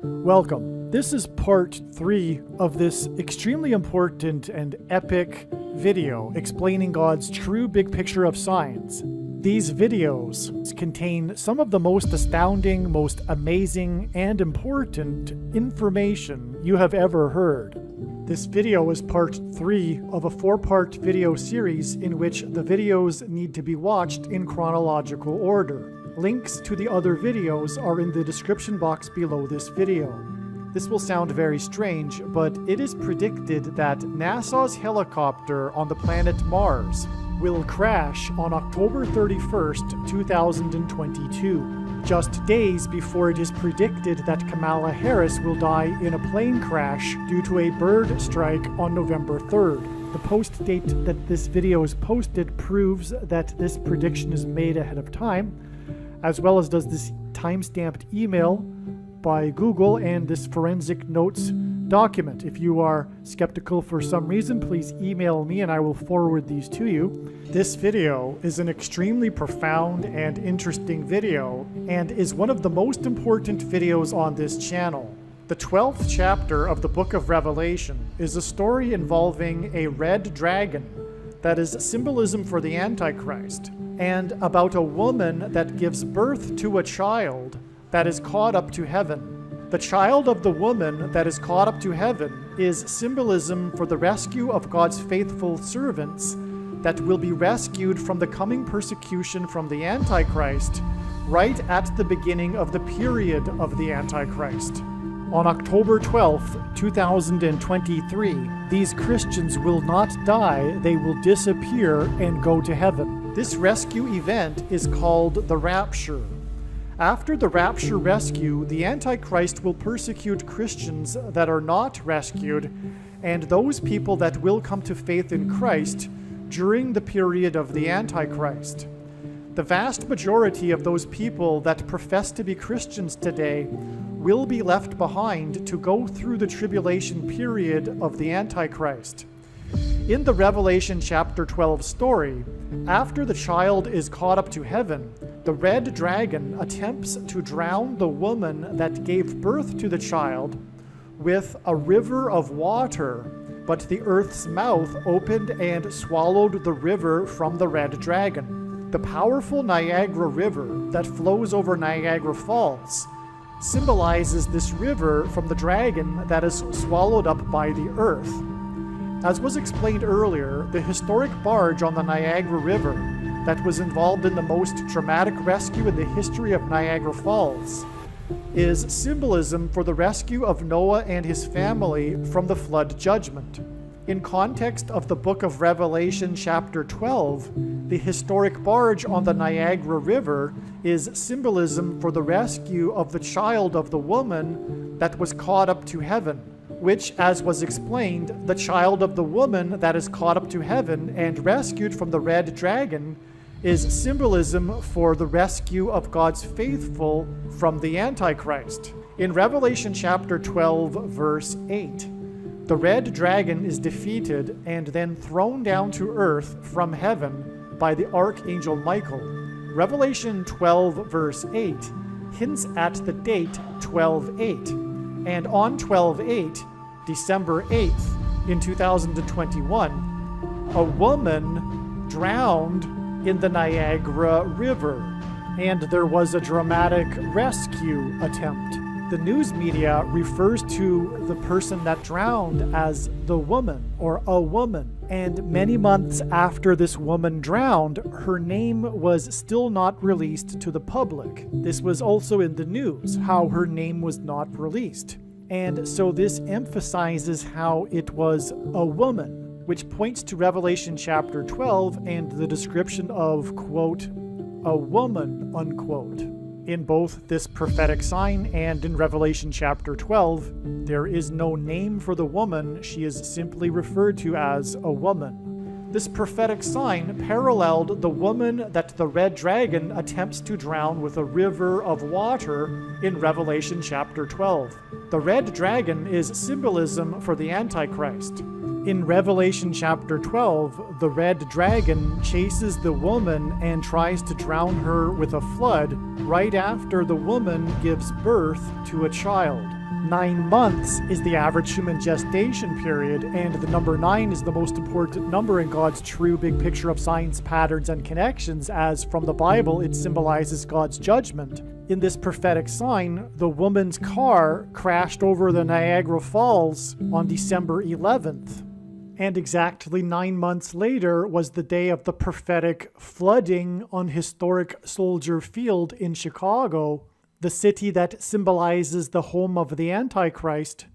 Welcome. This is part 3 of this extremely important and epic video explaining God's true big picture of science. These videos contain some of the most astounding, most amazing, and important information you have ever heard. This video is part 3 of a 4-part video series in which the videos need to be watched in chronological order. Links to the other videos are in the description box below this video. This will sound very strange, but it is predicted that NASA's helicopter on the planet Mars will crash on October 31st, 2022, just days before it is predicted that Kamala Harris will die in a plane crash due to a bird strike on November 3rd. The post date that this video is posted proves that this prediction is made ahead of time, as well as does this time-stamped email by Google and this forensic notes document. If you are skeptical for some reason, please email me and I will forward these to you. This video is an extremely profound and interesting video and is one of the most important videos on this channel. The 12th chapter of the book of Revelation is a story involving a red dragon that is symbolism for the Antichrist, and about a woman that gives birth to a child that is caught up to heaven. The child of the woman that is caught up to heaven is symbolism for the rescue of God's faithful servants that will be rescued from the coming persecution from the Antichrist right at the beginning of the period of the Antichrist. On October 12th, 2023, these Christians will not die, they will disappear and go to heaven. This rescue event is called the Rapture. After the Rapture rescue, the Antichrist will persecute Christians that are not rescued, and those people that will come to faith in Christ during the period of the Antichrist. The vast majority of those people that profess to be Christians today will be left behind to go through the tribulation period of the Antichrist. In the Revelation chapter 12 story, after the child is caught up to heaven, the red dragon attempts to drown the woman that gave birth to the child with a river of water, but the earth's mouth opened and swallowed the river from the red dragon. The powerful Niagara River that flows over Niagara Falls symbolizes this river from the dragon that is swallowed up by the earth. As was explained earlier, the historic barge on the Niagara River that was involved in the most dramatic rescue in the history of Niagara Falls is symbolism for the rescue of Noah and his family from the flood judgment. In context of the book of Revelation chapter 12, the historic barge on the Niagara River is symbolism for the rescue of the child of the woman that was caught up to heaven, which, as was explained, the child of the woman that is caught up to heaven and rescued from the red dragon is symbolism for the rescue of God's faithful from the Antichrist. In Revelation chapter 12, verse 8, the red dragon is defeated and then thrown down to earth from heaven by the archangel Michael. Revelation 12, verse 8 hints at the date 12/8, and on 12/8, December 8th, in 2021, a woman drowned in the Niagara River, and there was a dramatic rescue attempt. The news media refers to the person that drowned as the woman or a woman. And many months after this woman drowned, her name was still not released to the public. This was also in the news, how her name was not released. And so this emphasizes how it was a woman, which points to Revelation chapter 12 and the description of, quote, a woman, unquote. In both this prophetic sign and in Revelation chapter 12, there is no name for the woman. She is simply referred to as a woman. This prophetic sign paralleled the woman that the red dragon attempts to drown with a river of water in Revelation chapter 12. The red dragon is symbolism for the Antichrist. In Revelation chapter 12, the red dragon chases the woman and tries to drown her with a flood right after the woman gives birth to a child. 9 months is the average human gestation period, and the number 9 is the most important number in God's true big picture of signs, patterns, and connections, as from the Bible it symbolizes God's judgment. In this prophetic sign, the woman's car crashed over the Niagara Falls on December 11th. And exactly 9 months later was the day of the prophetic flooding on historic Soldier Field in Chicago, the city that symbolizes the home of the Antichrist,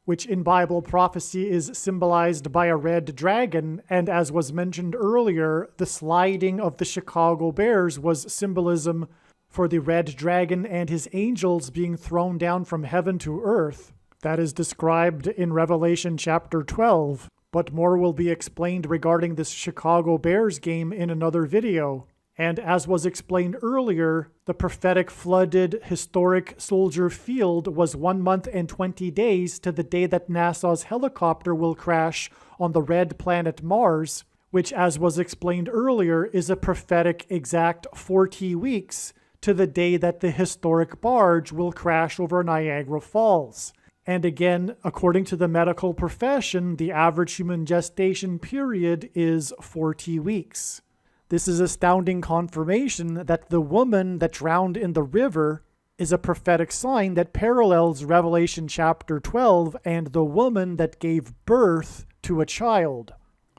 which in Bible prophecy is symbolized by a red dragon, and as was mentioned earlier, the sliding of the Chicago Bears was symbolism for the red dragon and his angels being thrown down from heaven to earth. That is described in Revelation chapter 12. But more will be explained regarding this Chicago Bears game in another video. And as was explained earlier, the prophetic flooded historic Soldier Field was 1 month and 20 days to the day that NASA's helicopter will crash on the red planet Mars, which, as was explained earlier, is a prophetic exact 40 weeks to the day that the historic barge will crash over Niagara Falls. And again, according to the medical profession, the average human gestation period is 40 weeks. This is astounding confirmation that the woman that drowned in the river is a prophetic sign that parallels Revelation chapter 12 and the woman that gave birth to a child.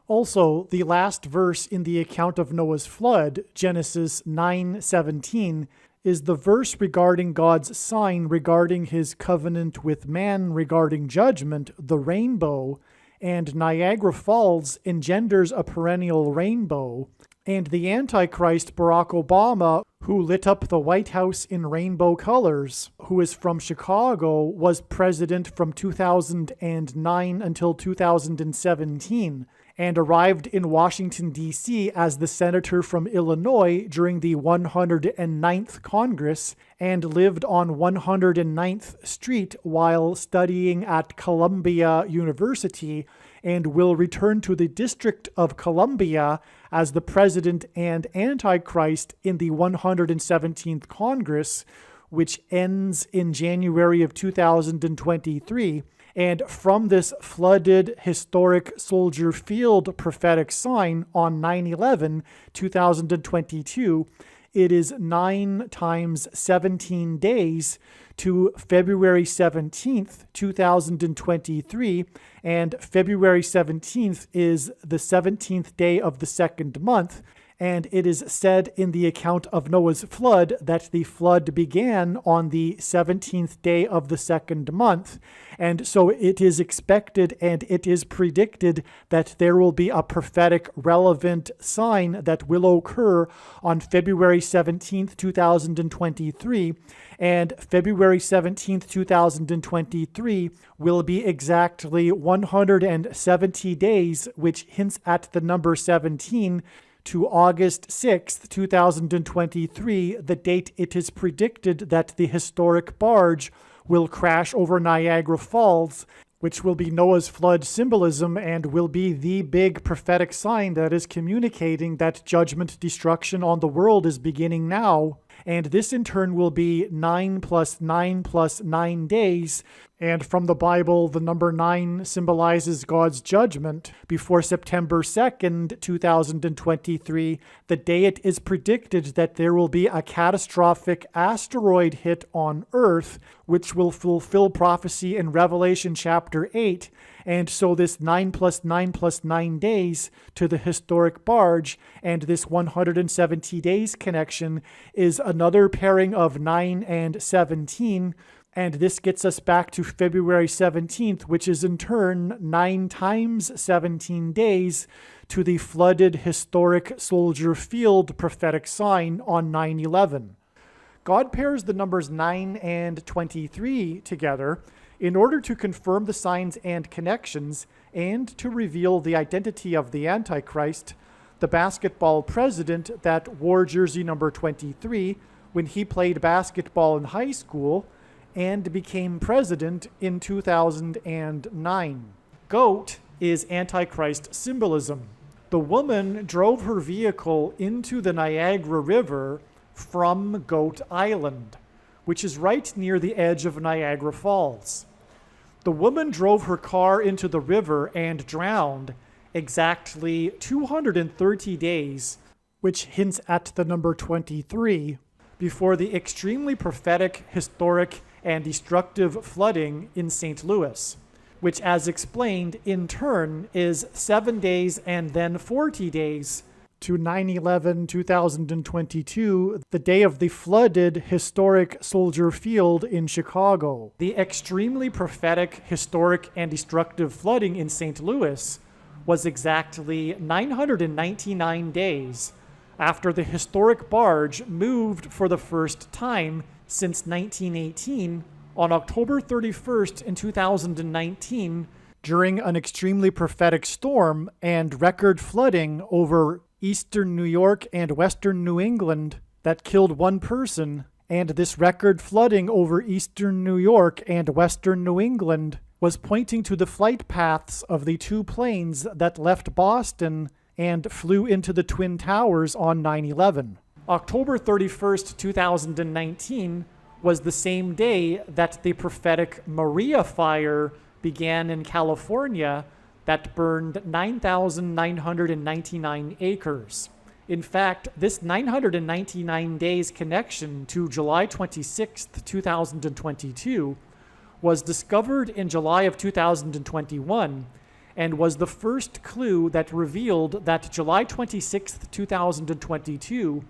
Also, the last verse in the account of Noah's flood, Genesis 9:17, is the verse regarding God's sign regarding his covenant with man regarding judgment, the rainbow, and Niagara Falls engenders a perennial rainbow, and the Antichrist, Barack Obama, who lit up the White House in rainbow colors, who is from Chicago, was president from 2009 until 2017, and arrived in Washington, D.C. as the senator from Illinois during the 109th Congress, and lived on 109th Street while studying at Columbia University, and will return to the District of Columbia as the president and Antichrist in the 117th Congress, which ends in January of 2023. And from this flooded historic Soldier Field prophetic sign on 9/11, 2022, it is 9 times 17 days to February 17th, 2023, and February 17th is the 17th day of the second month, and it is said in the account of Noah's flood that the flood began on the 17th day of the second month, and so it is expected and it is predicted that there will be a prophetic relevant sign that will occur on February 17th, 2023, and February 17th, 2023 will be exactly 170 days, which hints at the number 17, to August 6th, 2023, the date it is predicted that the historic barge will crash over Niagara Falls, which will be Noah's flood symbolism and will be the big prophetic sign that is communicating that judgment destruction on the world is beginning now. And this in turn will be 9 plus 9 plus 9 days. And from the Bible, the number 9 symbolizes God's judgment. Before September 2nd, 2023, the day it is predicted that there will be a catastrophic asteroid hit on Earth, which will fulfill prophecy in Revelation chapter 8. And so this 9 plus 9 plus 9 days to the historic barge and this 170 days connection is another pairing of 9 and 17. And this gets us back to February 17th, which is in turn 9 times 17 days to the flooded historic Soldier Field prophetic sign on 9/11. God pairs the numbers 9 and 23 together in order to confirm the signs and connections and to reveal the identity of the Antichrist, the basketball president that wore jersey number 23 when he played basketball in high school and became president in 2009. GOAT is Antichrist symbolism. The woman drove her vehicle into the Niagara River from Goat Island, which is right near the edge of Niagara Falls. The woman drove her car into the river and drowned exactly 230 days, which hints at the number 23, before the extremely prophetic, historic, and destructive flooding in St. Louis, which, as explained, in turn is 7 days and then 40 days to 9/11/2022, the day of the flooded historic Soldier Field in Chicago. The extremely prophetic, historic, and destructive flooding in St. Louis was exactly 999 days after the historic barge moved for the first time since 1918 on October 31st in 2019 during an extremely prophetic storm and record flooding over eastern New York and western New England that killed one person. And this record flooding over eastern New York and western New England was pointing to the flight paths of the two planes that left Boston and flew into the Twin Towers on 9/11. October 31st, 2019 was the same day that the prophetic Maria fire began in California that burned 9,999 acres. In fact, this 999 days connection to July 26th, 2022 was discovered in July of 2021 and was the first clue that revealed that July 26th, 2022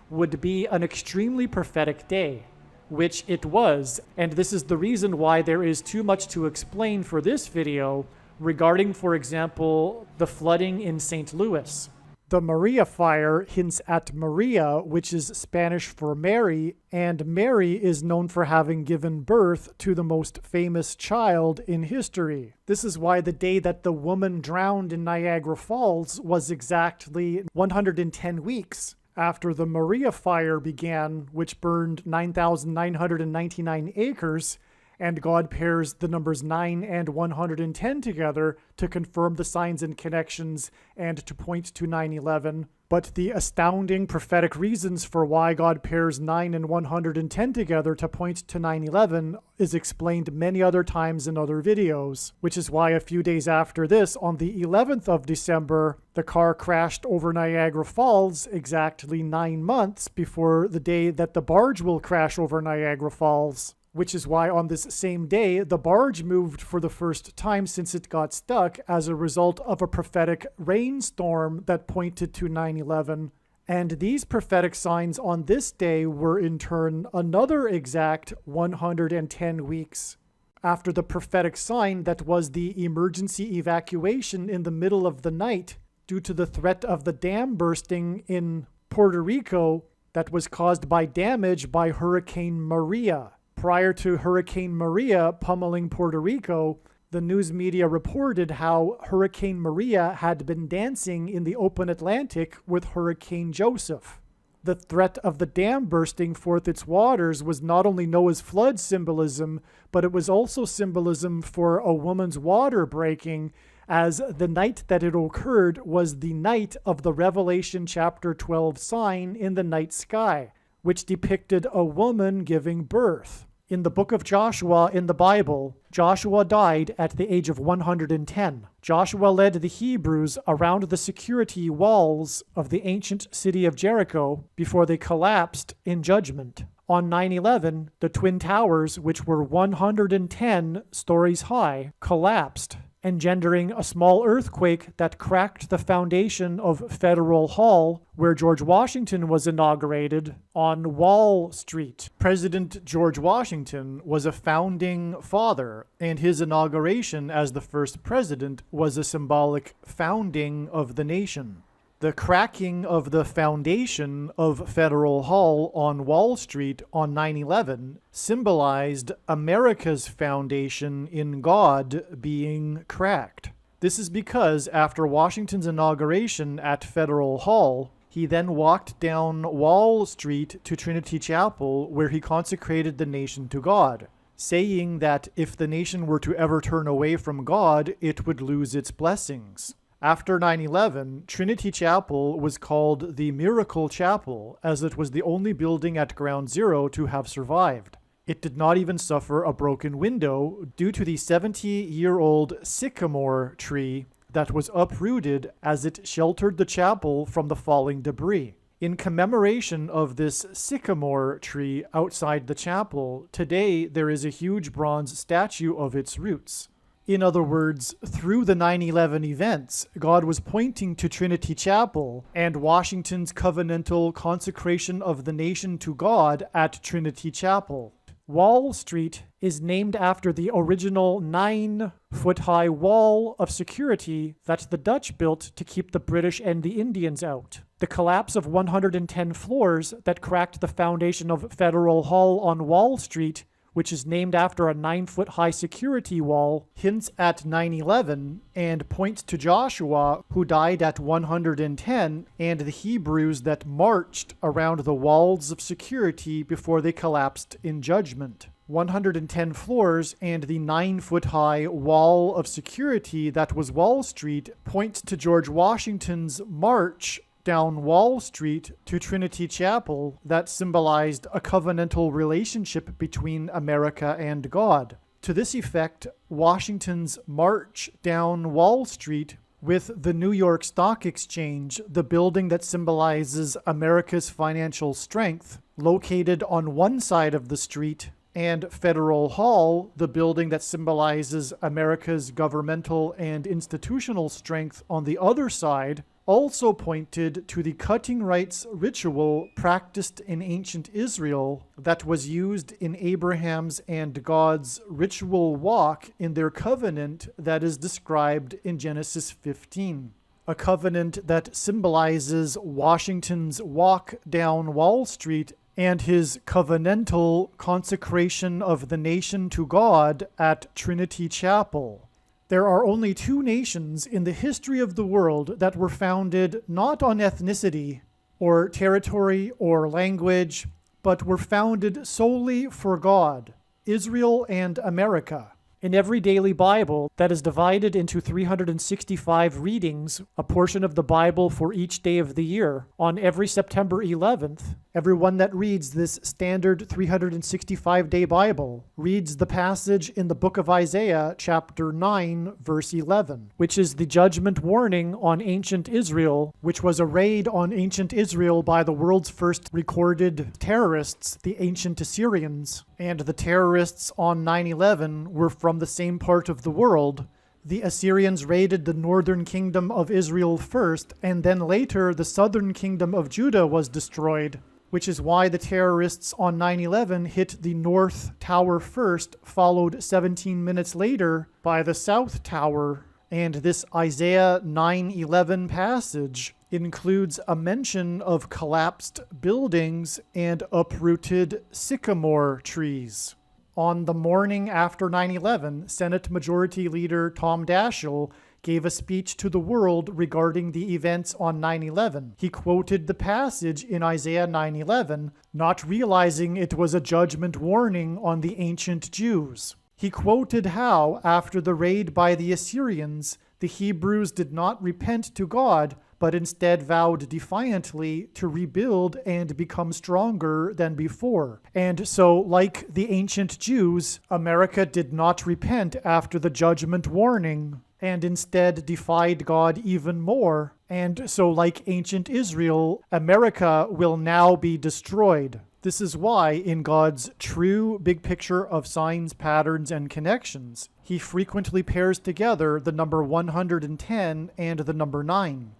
would be an extremely prophetic day, which it was, and this is the reason why there is too much to explain for this video regarding, for example, the flooding in St. Louis. The Maria fire hints at Maria, which is Spanish for Mary, and Mary is known for having given birth to the most famous child in history. This is why the day that the woman drowned in Niagara Falls was exactly 110 weeks after the Maria fire began, which burned 9,999 acres, and God pairs the numbers 9 and 110 together to confirm the signs and connections and to point to 9/11. But the astounding prophetic reasons for why God pairs 9 and 110 together to point to 9/11 is explained many other times in other videos, which is why a few days after this, on the 11th of December, the car crashed over Niagara Falls exactly 9 months before the day that the barge will crash over Niagara Falls. Which is why on this same day, the barge moved for the first time since it got stuck as a result of a prophetic rainstorm that pointed to 9/11. And these prophetic signs on this day were in turn another exact 110 weeks after the prophetic sign that was the emergency evacuation in the middle of the night due to the threat of the dam bursting in Puerto Rico that was caused by damage by Hurricane Maria. Prior to Hurricane Maria pummeling Puerto Rico, the news media reported how Hurricane Maria had been dancing in the open Atlantic with Hurricane Joseph. The threat of the dam bursting forth its waters was not only Noah's flood symbolism, but it was also symbolism for a woman's water breaking, as the night that it occurred was the night of the Revelation chapter 12 sign in the night sky, which depicted a woman giving birth. In the book of Joshua in the Bible, Joshua died at the age of 110. Joshua led the Hebrews around the security walls of the ancient city of Jericho before they collapsed in judgment. On 9/11, the Twin Towers, which were 110 stories high, collapsed, engendering a small earthquake that cracked the foundation of Federal Hall, where George Washington was inaugurated, on Wall Street. President George Washington was a founding father, and his inauguration as the first president was a symbolic founding of the nation. The cracking of the foundation of Federal Hall on Wall Street on 9/11 symbolized America's foundation in God being cracked. This is because after Washington's inauguration at Federal Hall, he then walked down Wall Street to Trinity Chapel, where he consecrated the nation to God. saying that if the nation were to ever turn away from God, it would lose its blessings. After 9/11, Trinity Chapel was called the Miracle Chapel, as it was the only building at Ground Zero to have survived. It did not even suffer a broken window due to the 70-year-old sycamore tree that was uprooted as it sheltered the chapel from the falling debris. In commemoration of this sycamore tree outside the chapel, today there is a huge bronze statue of its roots. In other words, through the 9/11 events, God was pointing to Trinity Chapel and Washington's covenantal consecration of the nation to God at Trinity Chapel. Wall Street is named after the original 9-foot-high wall of security that the Dutch built to keep the British and the Indians out. The collapse of 110 floors that cracked the foundation of Federal Hall on Wall Street, which is named after a 9-foot-high security wall, hints at 9/11 and points to Joshua, who died at 110, and the Hebrews that marched around the walls of security before they collapsed in judgment. 110 floors and the 9-foot-high wall of security that was Wall Street points to George Washington's march down Wall Street to Trinity Chapel that symbolized a covenantal relationship between America and God. To this effect, Washington's march down Wall Street with the New York Stock Exchange, the building that symbolizes America's financial strength, located on one side of the street, and Federal Hall, the building that symbolizes America's governmental and institutional strength on the other side, also pointed to the cutting rights ritual practiced in ancient Israel that was used in Abraham's and God's ritual walk in their covenant that is described in Genesis 15. A covenant that symbolizes Washington's walk down Wall Street and his covenantal consecration of the nation to God at Trinity Chapel. There are only two nations in the history of the world that were founded not on ethnicity or territory or language, but were founded solely for God: Israel and America. In every daily Bible that is divided into 365 readings, a portion of the Bible for each day of the year, on every September 11th, everyone that reads this standard 365-day Bible reads the passage in the book of Isaiah, chapter 9, verse 11, which is the judgment warning on ancient Israel, which was a raid on ancient Israel by the world's first recorded terrorists, the ancient Assyrians. And the terrorists on 9/11 were from the same part of the world. The Assyrians raided the northern kingdom of Israel first, and then later the southern kingdom of Judah was destroyed, which is why the terrorists on 9/11 hit the North Tower first, followed 17 minutes later by the South Tower. And this Isaiah 9:11 passage includes a mention of collapsed buildings and uprooted sycamore trees. On the morning after 9/11, Senate Majority Leader Tom Daschle gave a speech to the world regarding the events on 9/11. He quoted the passage in Isaiah 9:11, not realizing it was a judgment warning on the ancient Jews. He quoted how, after the raid by the Assyrians, the Hebrews did not repent to God, but instead vowed defiantly to rebuild and become stronger than before. And so, like the ancient Jews, America did not repent after the judgment warning, and instead defied God even more. And so, like ancient Israel, America will now be destroyed. This is why, in God's true big picture of signs, patterns, and connections, he frequently pairs together the number 110 and the number 9.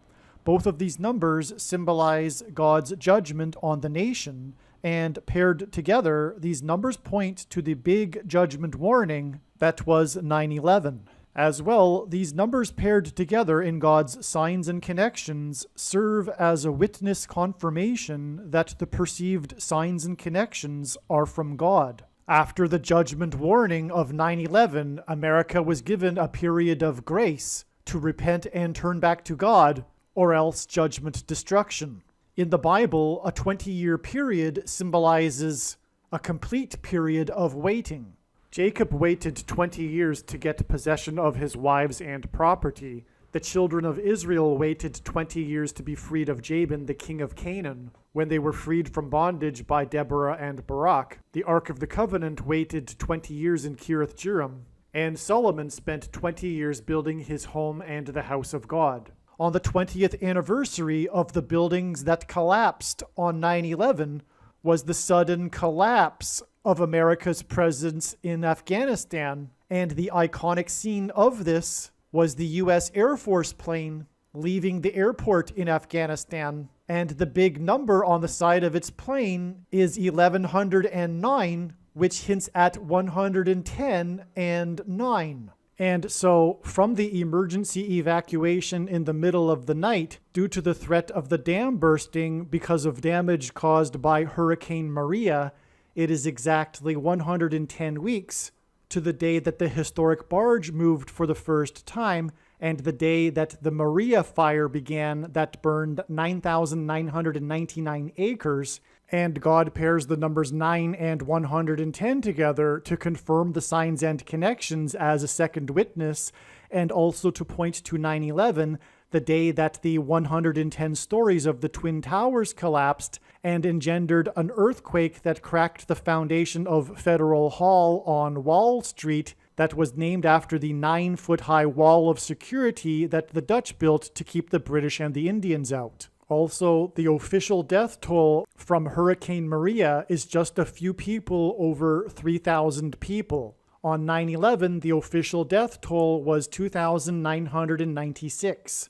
Both of these numbers symbolize God's judgment on the nation, and paired together, these numbers point to the big judgment warning that was 9/11. As well, these numbers paired together in God's signs and connections serve as a witness confirmation that the perceived signs and connections are from God. After the judgment warning of 9/11, America was given a period of grace to repent and turn back to God, or else judgment destruction. In the Bible, a 20-year period symbolizes a complete period of waiting. Jacob waited 20 years to get possession of his wives and property. The children of Israel waited 20 years to be freed of Jabin, the king of Canaan, when they were freed from bondage by Deborah and Barak. The Ark of the Covenant waited 20 years in Kiriath-Jearim, and Solomon spent 20 years building his home and the house of God. On the 20th anniversary of the buildings that collapsed on 9/11 was the sudden collapse of America's presence in Afghanistan, and the iconic scene of this was the U.S. Air Force plane leaving the airport in Afghanistan, and the big number on the side of its plane is 1109, which hints at 110 and 9. And so, from the emergency evacuation in the middle of the night, due to the threat of the dam bursting because of damage caused by Hurricane Maria, it is exactly 110 weeks to the day that the historic barge moved for the first time, and the day that the Maria fire began that burned 9,999 acres, and God pairs the numbers 9 and 110 together to confirm the signs and connections as a second witness, and also to point to 9/11, the day that the 110 stories of the Twin Towers collapsed and engendered an earthquake that cracked the foundation of Federal Hall on Wall Street that was named after the 9-foot-high wall of security that the Dutch built to keep the British and the Indians out. Also, the official death toll from Hurricane Maria is just a few people over 3,000 people. On 9/11, the official death toll was 2,996.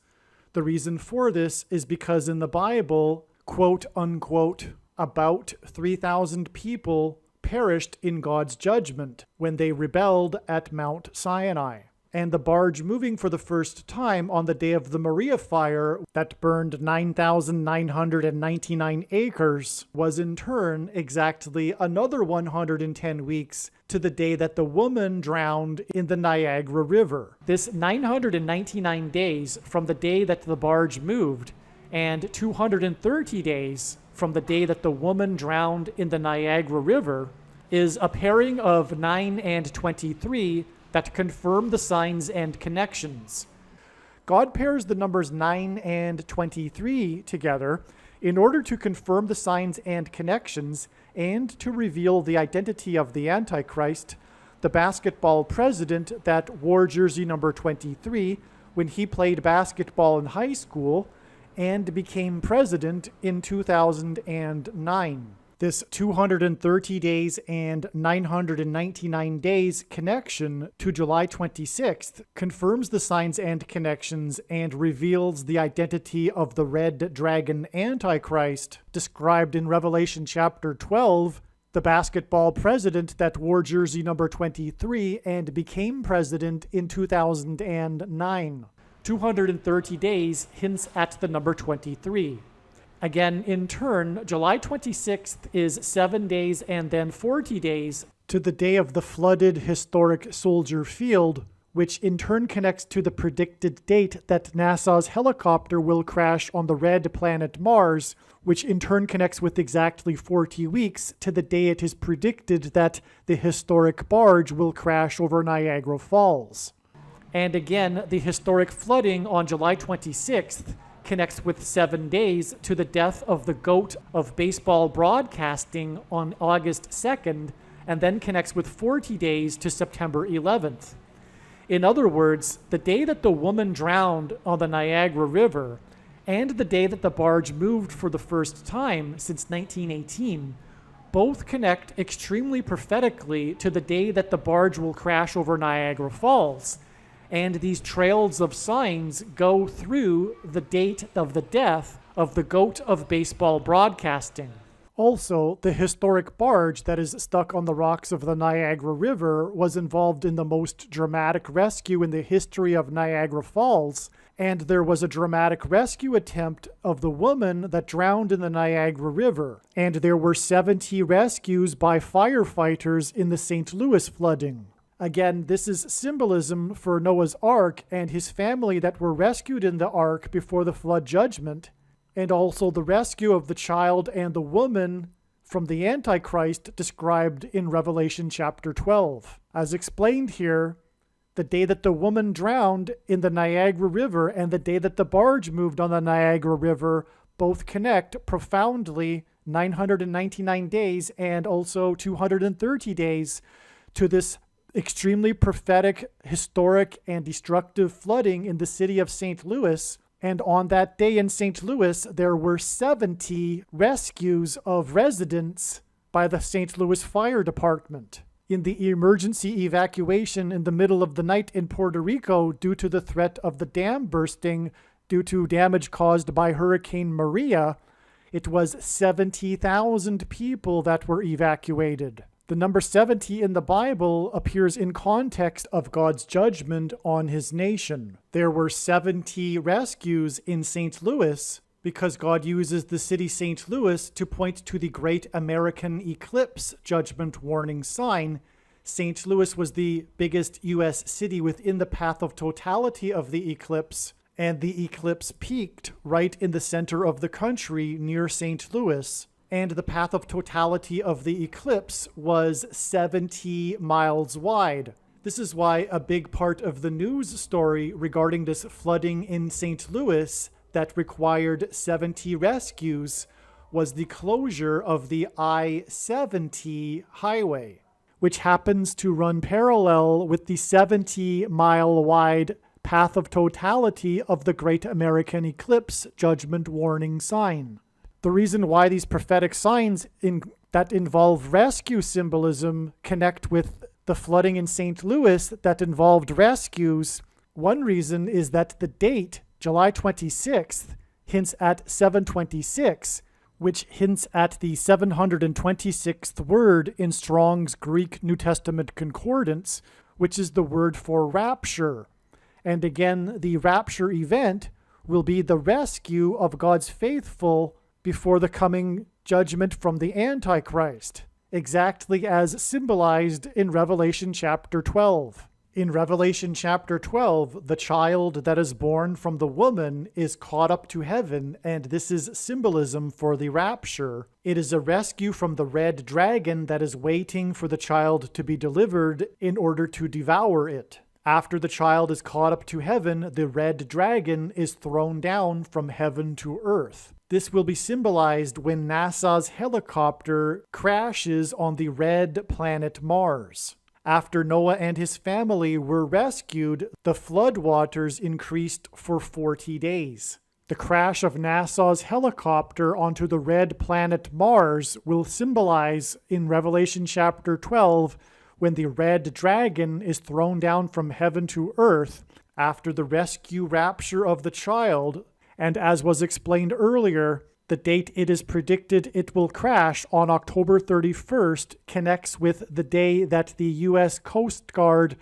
The reason for this is because in the Bible, quote unquote, about 3,000 people perished in God's judgment when they rebelled at Mount Sinai. And the barge moving for the first time on the day of the Maria fire that burned 9,999 acres was in turn exactly another 110 weeks to the day that the woman drowned in the Niagara River. This 999 days from the day that the barge moved and 230 days from the day that the woman drowned in the Niagara River is a pairing of 9 and 23 that confirm the signs and connections. God pairs the numbers 9 and 23 together in order to confirm the signs and connections and to reveal the identity of the Antichrist, the basketball president that wore jersey number 23 when he played basketball in high school and became president in 2009. This 230 days and 999 days connection to July 26th confirms the signs and connections and reveals the identity of the red dragon Antichrist described in Revelation chapter 12, the basketball president that wore jersey number 23 and became president in 2009. 230 days hints at the number 23. Again, in turn, July 26th is 7 days and then 40 days to the day of the flooded historic Soldier Field, which in turn connects to the predicted date that NASA's helicopter will crash on the red planet Mars, which in turn connects with exactly 40 weeks to the day it is predicted that the historic barge will crash over Niagara Falls. And again, the historic flooding on July 26th connects with 7 days to the death of the GOAT of baseball broadcasting on August 2nd, and then connects with 40 days to September 11th. In other words, the day that the woman drowned on the Niagara River and the day that the barge moved for the first time since 1918 both connect extremely prophetically to the day that the barge will crash over Niagara Falls. And these trails of signs go through the date of the death of the GOAT of baseball broadcasting. Also, the historic barge that is stuck on the rocks of the Niagara River was involved in the most dramatic rescue in the history of Niagara Falls, and there was a dramatic rescue attempt of the woman that drowned in the Niagara River, and there were 70 rescues by firefighters in the St. Louis flooding. Again, this is symbolism for Noah's Ark and his family that were rescued in the ark before the flood judgment, and also the rescue of the child and the woman from the Antichrist described in Revelation chapter 12. As explained here, the day that the woman drowned in the Niagara River and the day that the barge moved on the Niagara River both connect profoundly 999 days and also 230 days to this extremely prophetic, historic, and destructive flooding in the city of St. Louis. And on that day in St. Louis, there were 70 rescues of residents by the St. Louis Fire Department in the emergency evacuation in the middle of the night in Puerto Rico due to the threat of the dam bursting due to damage caused by Hurricane Maria. It was 70,000 people that were evacuated. The number 70 in the Bible appears in context of God's judgment on his nation. There were 70 rescues in St. Louis because God uses the city St. Louis to point to the great American eclipse judgment warning sign. St. Louis was the biggest U.S. city within the path of totality of the eclipse, and the eclipse peaked right in the center of the country near St. Louis. And the path of totality of the eclipse was 70 miles wide. This is why a big part of the news story regarding this flooding in St. Louis that required 70 rescues was the closure of the I-70 highway, which happens to run parallel with the 70-mile-wide path of totality of the Great American Eclipse Judgment Warning sign. The reason why these prophetic signs that involve rescue symbolism connect with the flooding in St. Louis that involved rescues, one reason is that the date, July 26th, hints at 726, which hints at the 726th word in Strong's Greek New Testament Concordance, which is the word for rapture. And again, the rapture event will be the rescue of God's faithful before the coming judgment from the Antichrist, exactly as symbolized in Revelation chapter 12. In Revelation chapter 12, the child that is born from the woman is caught up to heaven, and this is symbolism for the rapture. It is a rescue from the red dragon that is waiting for the child to be delivered in order to devour it. After the child is caught up to heaven, the red dragon is thrown down from heaven to earth. This will be symbolized when NASA's helicopter crashes on the red planet Mars. After Noah and his family were rescued, the floodwaters increased for 40 days. The crash of NASA's helicopter onto the red planet Mars will symbolize in Revelation chapter 12 when the red dragon is thrown down from heaven to earth after the rescue rapture of the child. And as was explained earlier, the date it is predicted it will crash on October 31st connects with the day that the U.S. Coast Guard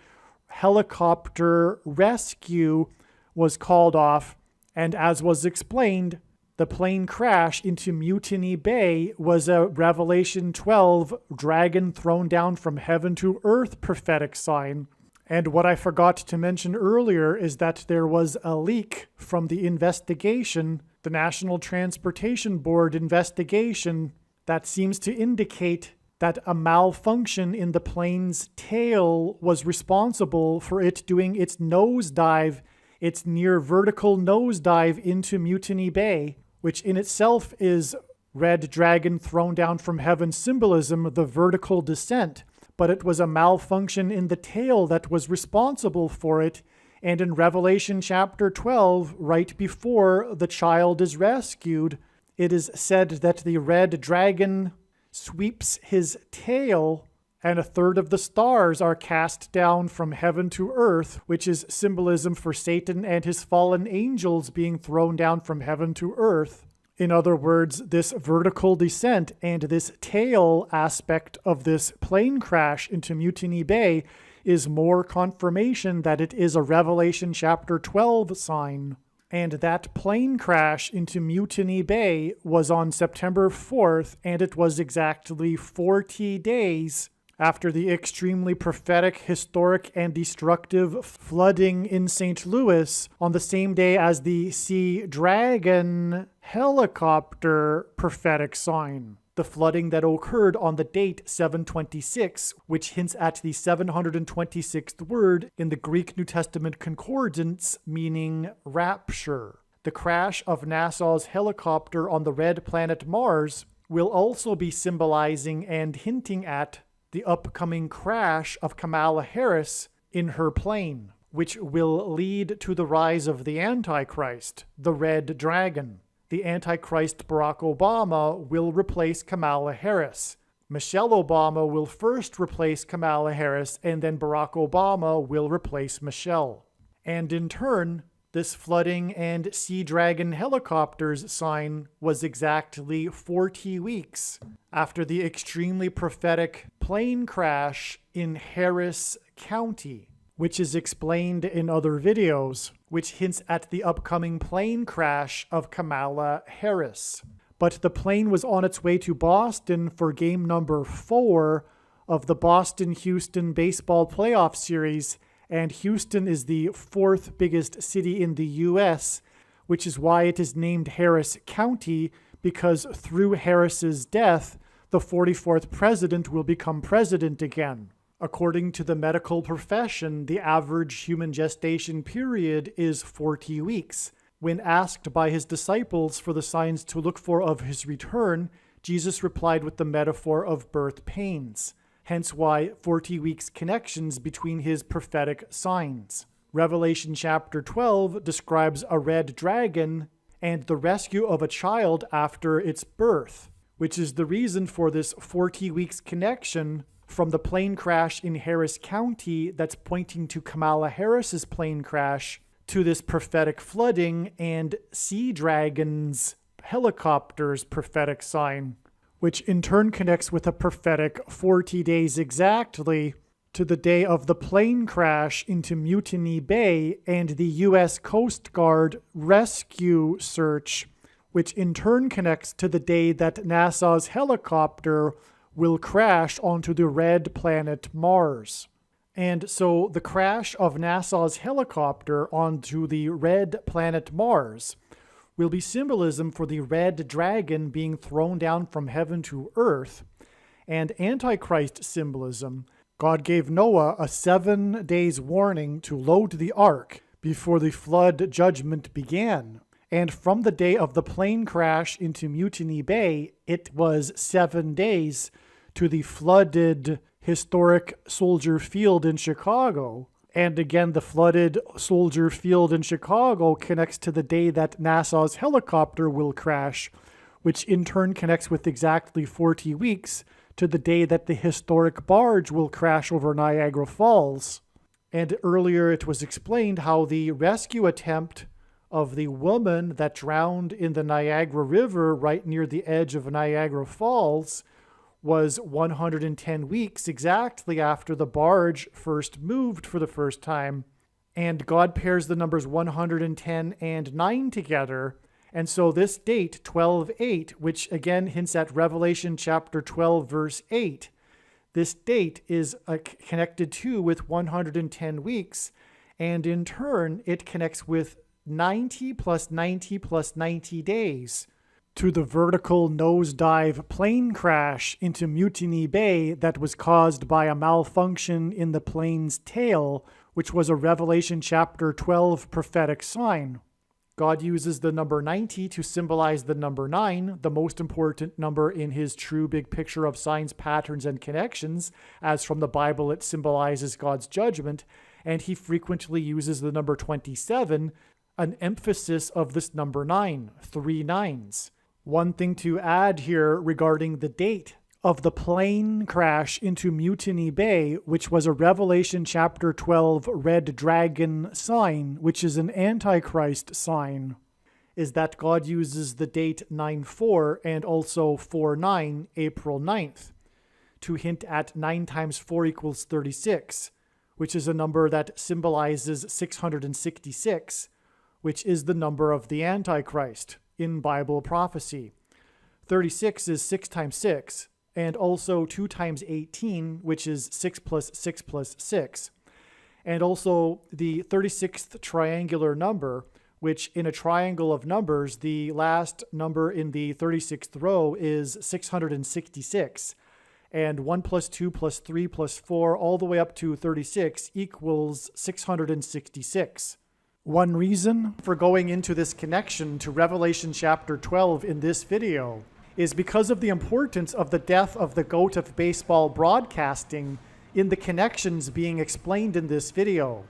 helicopter rescue was called off. And as was explained, the plane crash into Mutiny Bay was a Revelation 12 dragon thrown down from heaven to earth prophetic sign. And what I forgot to mention earlier is that there was a leak from the investigation, the National Transportation Board investigation, that seems to indicate that a malfunction in the plane's tail was responsible for it doing its nosedive, its near vertical nosedive into Mutiny Bay, which in itself is red dragon thrown down from heaven symbolism, the vertical descent. But it was a malfunction in the tail that was responsible for it. And in Revelation chapter 12, right before the child is rescued, it is said that the red dragon sweeps his tail and a third of the stars are cast down from heaven to earth, which is symbolism for Satan and his fallen angels being thrown down from heaven to earth. In other words, this vertical descent and this tail aspect of this plane crash into Mutiny Bay is more confirmation that it is a Revelation chapter 12 sign. And that plane crash into Mutiny Bay was on September 4th, and it was exactly 40 days after the extremely prophetic, historic, and destructive flooding in St. Louis on the same day as the Sea Dragon helicopter prophetic sign. the flooding that occurred on the date 726, which hints at the 726th word in the Greek New Testament concordance, meaning rapture. The crash of NASA's helicopter on the red planet Mars will also be symbolizing and hinting at the upcoming crash of Kamala Harris in her plane, which will lead to the rise of the Antichrist, the Red Dragon. The Antichrist Barack Obama will replace Kamala Harris. Michelle Obama will first replace Kamala Harris, and then Barack Obama will replace Michelle. And in turn, this flooding and Sea Dragon helicopters sign was exactly 40 weeks after the extremely prophetic plane crash in Harris County, which is explained in other videos, which hints at the upcoming plane crash of Kamala Harris. But the plane was on its way to Boston for game number 4 of the Boston-Houston baseball playoff series, and Houston is the 4th biggest city in the U.S., which is why it is named Harris County, because through Harris's death, the 44th president will become president again. According to the medical profession, the average human gestation period is 40 weeks. When asked by his disciples for the signs to look for of his return, Jesus replied with the metaphor of birth pains. Hence why 40 weeks connections between his prophetic signs. Revelation chapter 12 describes a red dragon and the rescue of a child after its birth, which is the reason for this 40 weeks connection from the plane crash in Harris County that's pointing to Kamala Harris's plane crash to this prophetic flooding and Sea Dragon's helicopter's prophetic sign, which in turn connects with a prophetic 40 days exactly to the day of the plane crash into Mutiny Bay and the U.S. Coast Guard rescue search, which in turn connects to the day that NASA's helicopter will crash onto the red planet Mars. And so the crash of NASA's helicopter onto the red planet Mars will be symbolism for the red dragon being thrown down from heaven to earth, and Antichrist symbolism. God gave Noah a 7 days warning to load the ark before the flood judgment began. And from the day of the plane crash into Mutiny Bay, it was 7 days to the flooded historic Soldier Field in Chicago. And again, the flooded Soldier Field in Chicago connects to the day that NASA's helicopter will crash, which in turn connects with exactly 40 weeks to the day that the historic barge will crash over Niagara Falls. And earlier it was explained how the rescue attempt of the woman that drowned in the Niagara River right near the edge of Niagara Falls was 110 weeks exactly after the barge first moved for the first time. And God pairs the numbers 110 and 9 together. And so this date, 12/8, which again hints at Revelation chapter 12, verse 8, this date is connected to with 110 weeks. And in turn, it connects with 90 plus 90 plus 90 days to the vertical nosedive plane crash into Mutiny Bay that was caused by a malfunction in the plane's tail, which was a Revelation chapter 12 prophetic sign. God uses the number 90 to symbolize the number 9, the most important number in his true big picture of signs, patterns, and connections, as from the Bible it symbolizes God's judgment, and he frequently uses the number 27, an emphasis of this number 9, 3 nines. One thing to add here regarding the date of the plane crash into Mutiny Bay, which was a Revelation chapter 12 red dragon sign, which is an Antichrist sign, is that God uses the date 9/4 and also 4/9, April 9th, to hint at 9 times 4 equals 36, which is a number that symbolizes 666, which is the number of the Antichrist in Bible prophecy. 36 is 6 times 6, and also 2 times 18, which is 6 plus 6 plus 6. And also the 36th triangular number, which in a triangle of numbers, the last number in the 36th row is 666. And 1 plus 2 plus 3 plus 4 all the way up to 36 equals 666. One reason for going into this connection to Revelation chapter 12 in this video is because of the importance of the death of the goat of baseball broadcasting in the connections being explained in this video.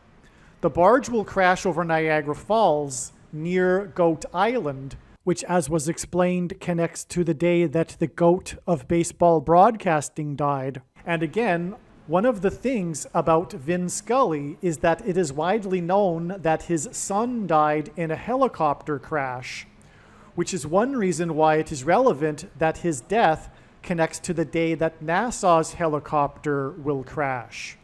The barge will crash over Niagara Falls near Goat Island, which, as was explained, connects to the day that the goat of baseball broadcasting died. And again, one of the things about Vin Scully is that it is widely known that his son died in a helicopter crash, which is one reason why it is relevant that his death connects to the day that NASA's helicopter will crash.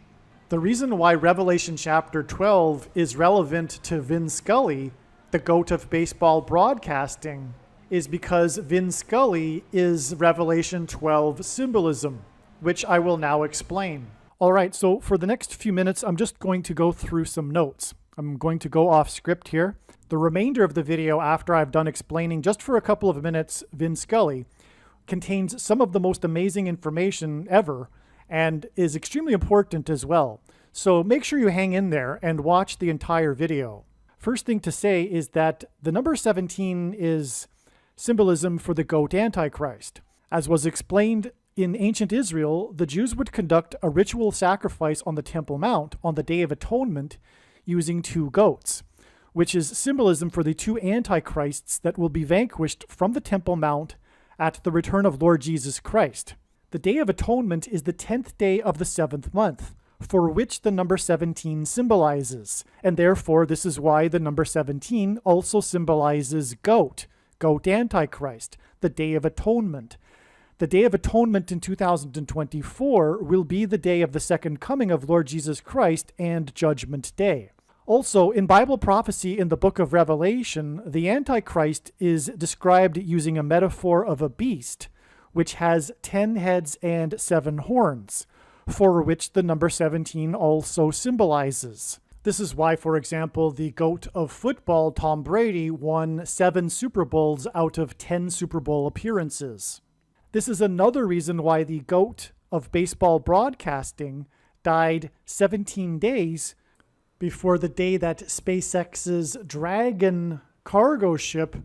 The reason why Revelation chapter 12 is relevant to Vin Scully, the goat of baseball broadcasting, is because Vin Scully is Revelation 12 symbolism, which I will now explain. All right, so for the next few minutes, I'm just going to go through some notes. I'm going to go off script here. The remainder of the video, after I've done explaining just for a couple of minutes Vin Scully, contains some of the most amazing information ever and is extremely important as well. So make sure you hang in there and watch the entire video. First thing to say is that the number 17 is symbolism for the goat Antichrist. As was explained in ancient Israel, the Jews would conduct a ritual sacrifice on the Temple Mount on the Day of Atonement using 2 goats, which is symbolism for the 2 antichrists that will be vanquished from the Temple Mount at the return of Lord Jesus Christ. The Day of Atonement is the 10th day of the 7th month, for which the number 17 symbolizes, and therefore this is why the number 17 also symbolizes goat Antichrist, the Day of Atonement. The Day of Atonement in 2024 will be the day of the second coming of Lord Jesus Christ and Judgment Day. Also, in Bible prophecy in the book of Revelation, the Antichrist is described using a metaphor of a beast, which has 10 heads and 7 horns, for which the number 17 also symbolizes. This is why, for example, the GOAT of football, Tom Brady, won 7 Super Bowls out of 10 Super Bowl appearances. This is another reason why the GOAT of baseball broadcasting died 17 days before the day that SpaceX's Dragon cargo ship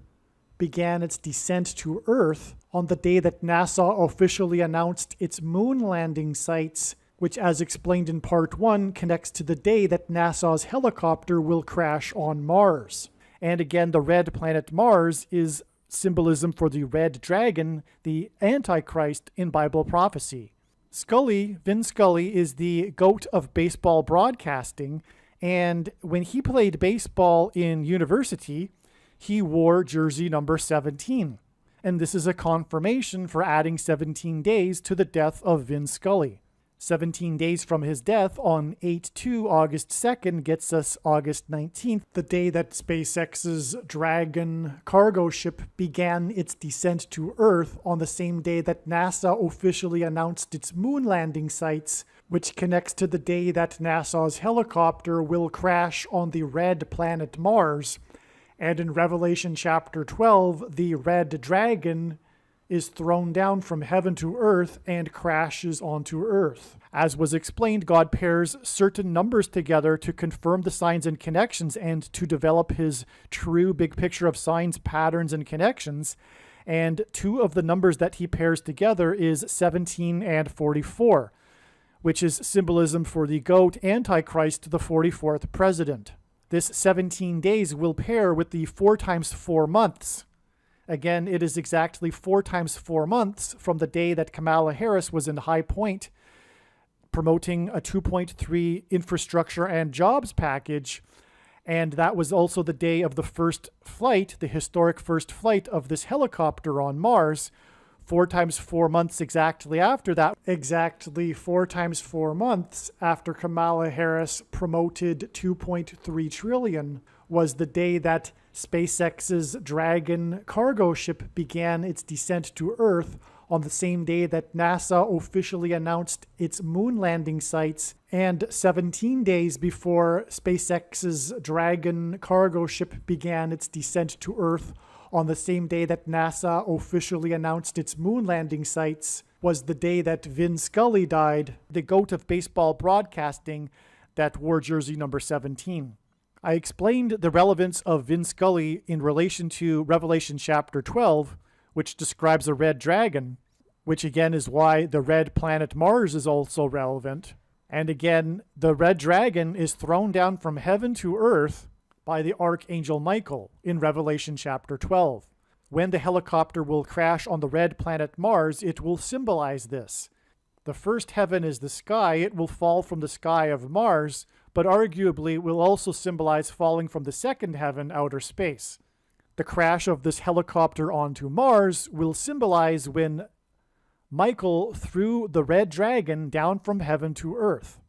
began its descent to Earth, on the day that NASA officially announced its moon landing sites, which, as explained in part 1, connects to the day that NASA's helicopter will crash on Mars. And again, the red planet Mars is symbolism for the red dragon, the Antichrist in Bible prophecy. Vin Scully, is the GOAT of baseball broadcasting, and when he played baseball in university, he wore jersey number 17. And this is a confirmation for adding 17 days to the death of Vin Scully. 17 days from his death on 8/2, August 2nd, gets us August 19th, the day that SpaceX's Dragon cargo ship began its descent to Earth, on the same day that NASA officially announced its moon landing sites, which connects to the day that NASA's helicopter will crash on the red planet Mars. And in Revelation chapter 12, the red dragon is thrown down from heaven to earth and crashes onto earth. As was explained, God pairs certain numbers together to confirm the signs and connections and to develop his true big picture of signs, patterns, and connections. And 2 of the numbers that he pairs together is 17 and 44, which is symbolism for the GOAT Antichrist, the 44th president. This 17 days will pair with the 4 times 4 months. Again, it is exactly 4 times 4 months from the day that Kamala Harris was in High Point promoting a 2.3 infrastructure and jobs package. And that was also the day of the first flight, the historic first flight of this helicopter on Mars. 4 times 4 months exactly after that, exactly 4 times 4 months after Kamala Harris promoted 2.3 trillion, was the day that SpaceX's Dragon cargo ship began its descent to Earth on the same day that NASA officially announced its moon landing sites, and 17 days before SpaceX's Dragon cargo ship began its descent to Earth on the same day that NASA officially announced its moon landing sites, was the day that Vin Scully died, the GOAT of baseball broadcasting that wore jersey number 17. I explained the relevance of Vin Scully in relation to Revelation chapter 12, which describes a red dragon, which again is why the red planet Mars is also relevant. And again, the red dragon is thrown down from heaven to earth by the Archangel Michael in Revelation chapter 12. When the helicopter will crash on the red planet Mars, it will symbolize this. The first heaven is the sky. It will fall from the sky of Mars, but arguably will also symbolize falling from the second heaven, outer space. The crash of this helicopter onto Mars will symbolize when Michael threw the red dragon down from heaven to earth,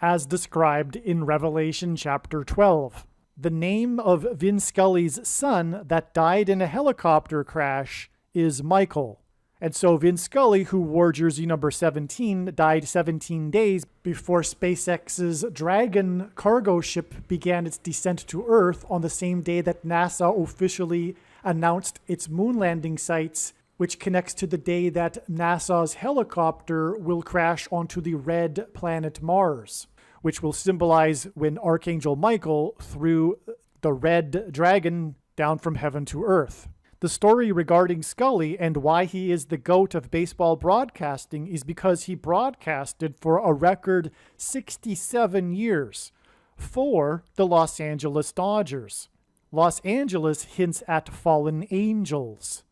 as described in Revelation chapter 12. The name of Vin Scully's son that died in a helicopter crash is Michael. And so Vin Scully, who wore jersey number 17, died 17 days before SpaceX's Dragon cargo ship began its descent to Earth on the same day that NASA officially announced its moon landing sites, which connects to the day that NASA's helicopter will crash onto the red planet Mars, which will symbolize when Archangel Michael threw the red dragon down from heaven to earth. The story regarding Scully and why he is the GOAT of baseball broadcasting is because he broadcasted for a record 67 years for the Los Angeles Dodgers. Los Angeles hints at fallen angels.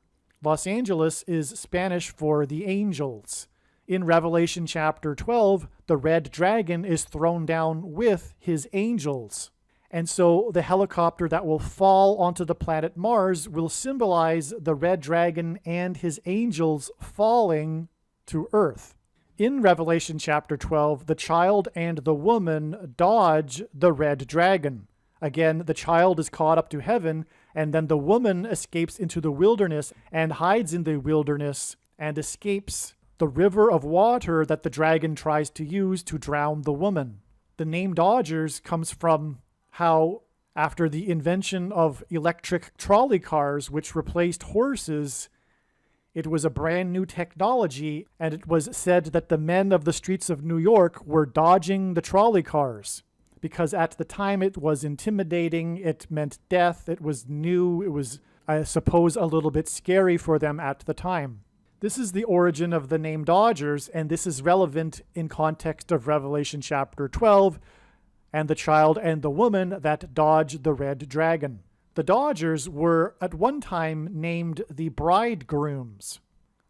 Los Angeles is Spanish for the angels. In Revelation chapter 12, the red dragon is thrown down with his angels. And so the helicopter that will fall onto the planet Mars will symbolize the red dragon and his angels falling to Earth. In Revelation chapter 12, the child and the woman dodge the red dragon. Again, the child is caught up to heaven, and then the woman escapes into the wilderness and hides in the wilderness and escapes the river of water that the dragon tries to use to drown the woman. The name Dodgers comes from how after the invention of electric trolley cars, which replaced horses, it was a brand new technology, and it was said that the men of the streets of New York were dodging the trolley cars because at the time it was intimidating, it meant death, it was new, it was, I suppose, a little bit scary for them at the time. This is the origin of the name Dodgers, and this is relevant in context of Revelation chapter 12, and the child and the woman that dodged the red dragon. The Dodgers were at one time named the bridegrooms.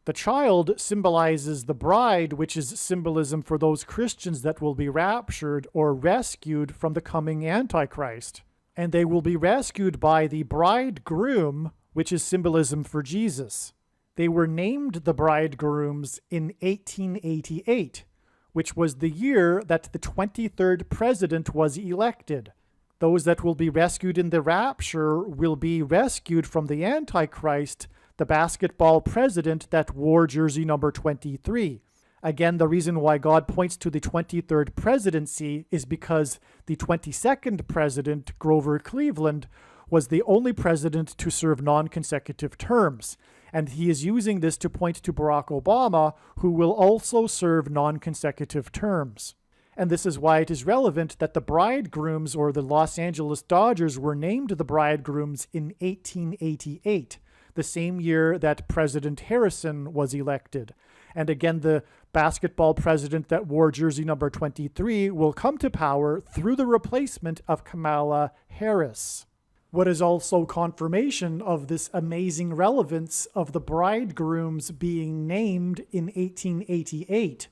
The child symbolizes the bride, which is symbolism for those Christians that will be raptured or rescued from the coming Antichrist. And they will be rescued by the bridegroom, which is symbolism for Jesus. They were named the bridegrooms in 1888. Which was the year that the 23rd president was elected. Those that will be rescued in the rapture will be rescued from the Antichrist, the basketball president that wore jersey number 23. Again, the reason why God points to the 23rd presidency is because the 22nd president, Grover Cleveland, was the only president to serve non-consecutive terms. And he is using this to point to Barack Obama, who will also serve non-consecutive terms. And this is why it is relevant that the bridegrooms, or the Los Angeles Dodgers, were named the bridegrooms in 1888, the same year that President Harrison was elected. And again, the basketball president that wore jersey number 23 will come to power through the replacement of Kamala Harris. What is also confirmation of this amazing relevance of the bridegrooms being named in 1888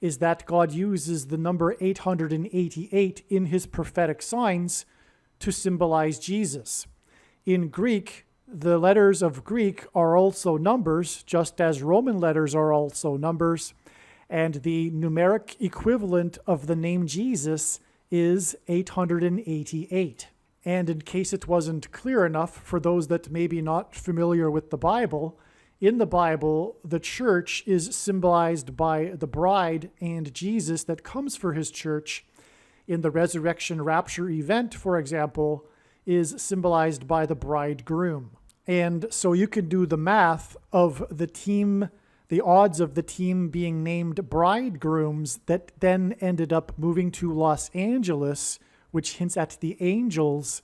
is that God uses the number 888 in his prophetic signs to symbolize Jesus. In Greek, the letters of Greek are also numbers, just as Roman letters are also numbers, and the numeric equivalent of the name Jesus is 888. And in case it wasn't clear enough for those that may be not familiar with the Bible, In the Bible, the church is symbolized by the bride and Jesus that comes for his church. In the resurrection rapture event, for example, is symbolized by the bridegroom. And so you can do the math of the odds of the team being named bridegrooms that then ended up moving to Los Angeles, which hints at the angels,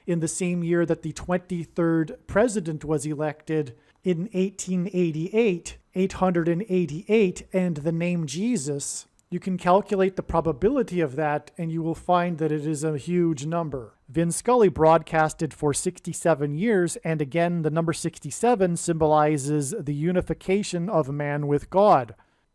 in the same year that the 23rd president was elected in 1888, 888, and the name Jesus. You can calculate the probability of that, and you will find that it is a huge number. Vin Scully broadcasted for 67 years, and again, the number 67 symbolizes the unification of man with God.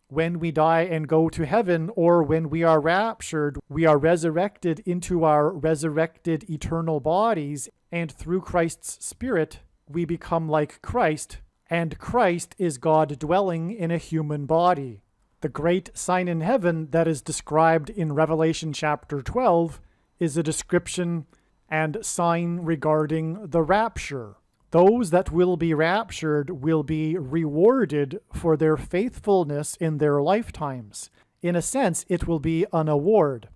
When we die and go to heaven, or when we are raptured, we are resurrected into our resurrected eternal bodies, and through Christ's Spirit, we become like Christ, and Christ is God dwelling in a human body. The great sign in heaven that is described in Revelation chapter 12 is a description and sign regarding the rapture. Those that will be raptured will be rewarded for their faithfulness in their lifetimes. In a sense, it will be an award.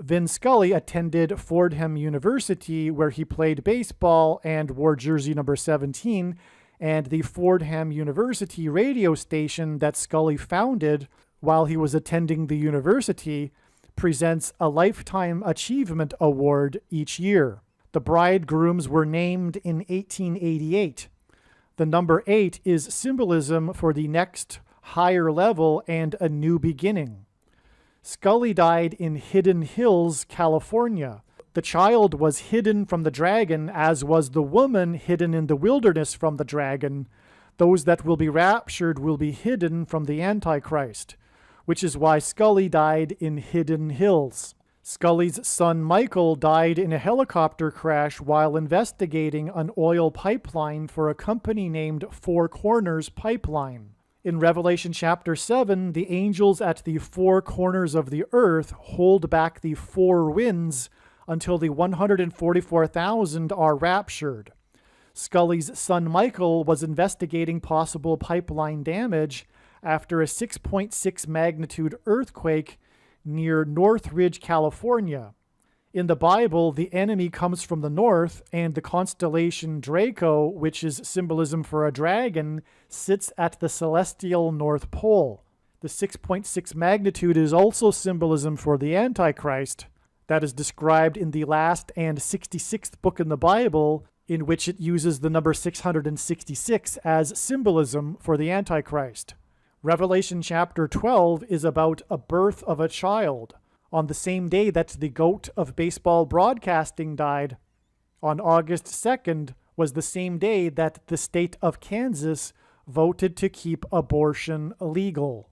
Vin Scully attended Fordham University, where he played baseball and wore jersey number 17, and the Fordham University radio station that Scully founded while he was attending the university presents a Lifetime Achievement Award each year. The bridegrooms were named in 1888. The number 8 is symbolism for the next higher level and a new beginning. Scully died in Hidden Hills, California. The child was hidden from the dragon, as was the woman hidden in the wilderness from the dragon. Those that will be raptured will be hidden from the Antichrist, which is why Scully died in Hidden Hills. Scully's son Michael died in a helicopter crash while investigating an oil pipeline for a company named Four Corners Pipeline. In Revelation chapter 7, the angels at the four corners of the earth hold back the four winds until the 144,000 are raptured. Scully's son Michael was investigating possible pipeline damage after a 6.6 magnitude earthquake near Northridge, California. In the Bible, the enemy comes from the north, and the constellation Draco, which is symbolism for a dragon, sits at the celestial North Pole. The 6.6 magnitude is also symbolism for the Antichrist, that is described in the last and 66th book in the Bible, in which it uses the number 666 as symbolism for the Antichrist. Revelation chapter 12 is about a birth of a child. On the same day that the GOAT of baseball broadcasting died, on August 2nd, was the same day that the state of Kansas voted to keep abortion legal.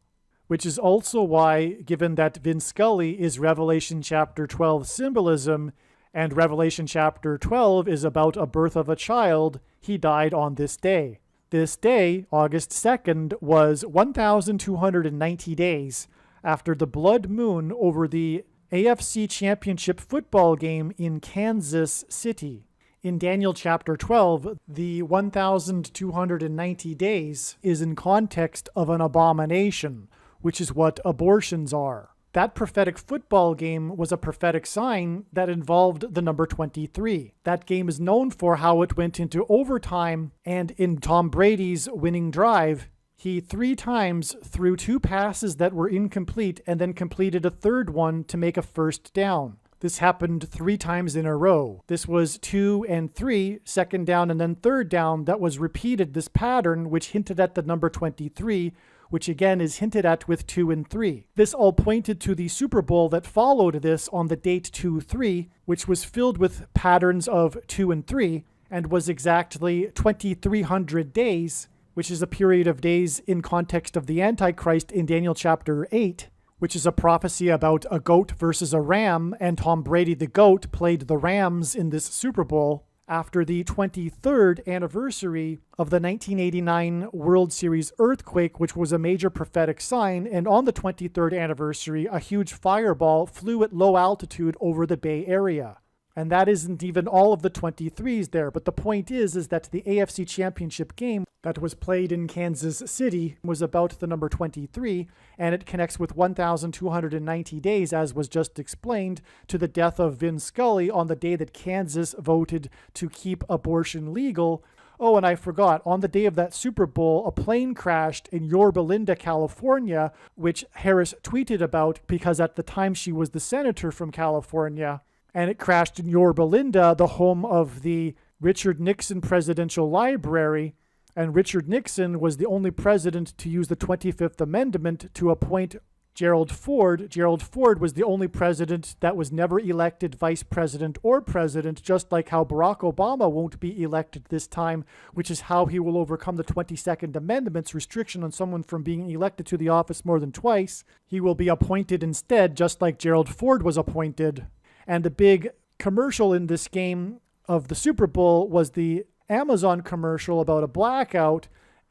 Which is also why, given that Vin Scully is Revelation chapter 12 symbolism, and Revelation chapter 12 is about a birth of a child, he died on this day. This day, August 2nd, was 1,290 days after the blood moon over the AFC Championship football game in Kansas City. In Daniel chapter 12, the 1,290 days is in context of an abomination, which is what abortions are. That prophetic football game was a prophetic sign that involved the number 23. That game is known for how it went into overtime, and in Tom Brady's winning drive, he 3 times threw 2 passes that were incomplete and then completed a third one to make a first down. This happened 3 times in a row. This was 2 and 3, second down and then third down, that was repeated, this pattern, which hinted at the number 23, which again is hinted at with 2 and 3. This all pointed to the Super Bowl that followed this on the date 2-3, which was filled with patterns of 2 and 3, and was exactly 2,300 days, which is a period of days in context of the Antichrist in Daniel chapter 8, which is a prophecy about a goat versus a ram, and Tom Brady the goat played the Rams in this Super Bowl after the 23rd anniversary of the 1989 World Series earthquake, which was a major prophetic sign, and on the 23rd anniversary, a huge fireball flew at low altitude over the Bay Area. And that isn't even all of the 23s there. But the point is that the AFC Championship game that was played in Kansas City was about the number 23, and it connects with 1,290 days, as was just explained, to the death of Vin Scully on the day that Kansas voted to keep abortion legal. Oh, and I forgot, on the day of that Super Bowl, a plane crashed in Yorba Linda, California, which Harris tweeted about because at the time she was the senator from California. And it crashed in Yorba Linda, the home of the Richard Nixon Presidential Library. And Richard Nixon was the only president to use the 25th Amendment to appoint Gerald Ford. Gerald Ford was the only president that was never elected vice president or president, just like how Barack Obama won't be elected this time, which is how he will overcome the 22nd Amendment's restriction on someone from being elected to the office more than twice. He will be appointed instead, just like Gerald Ford was appointed. And the big commercial in this game of the Super Bowl was the Amazon commercial about a blackout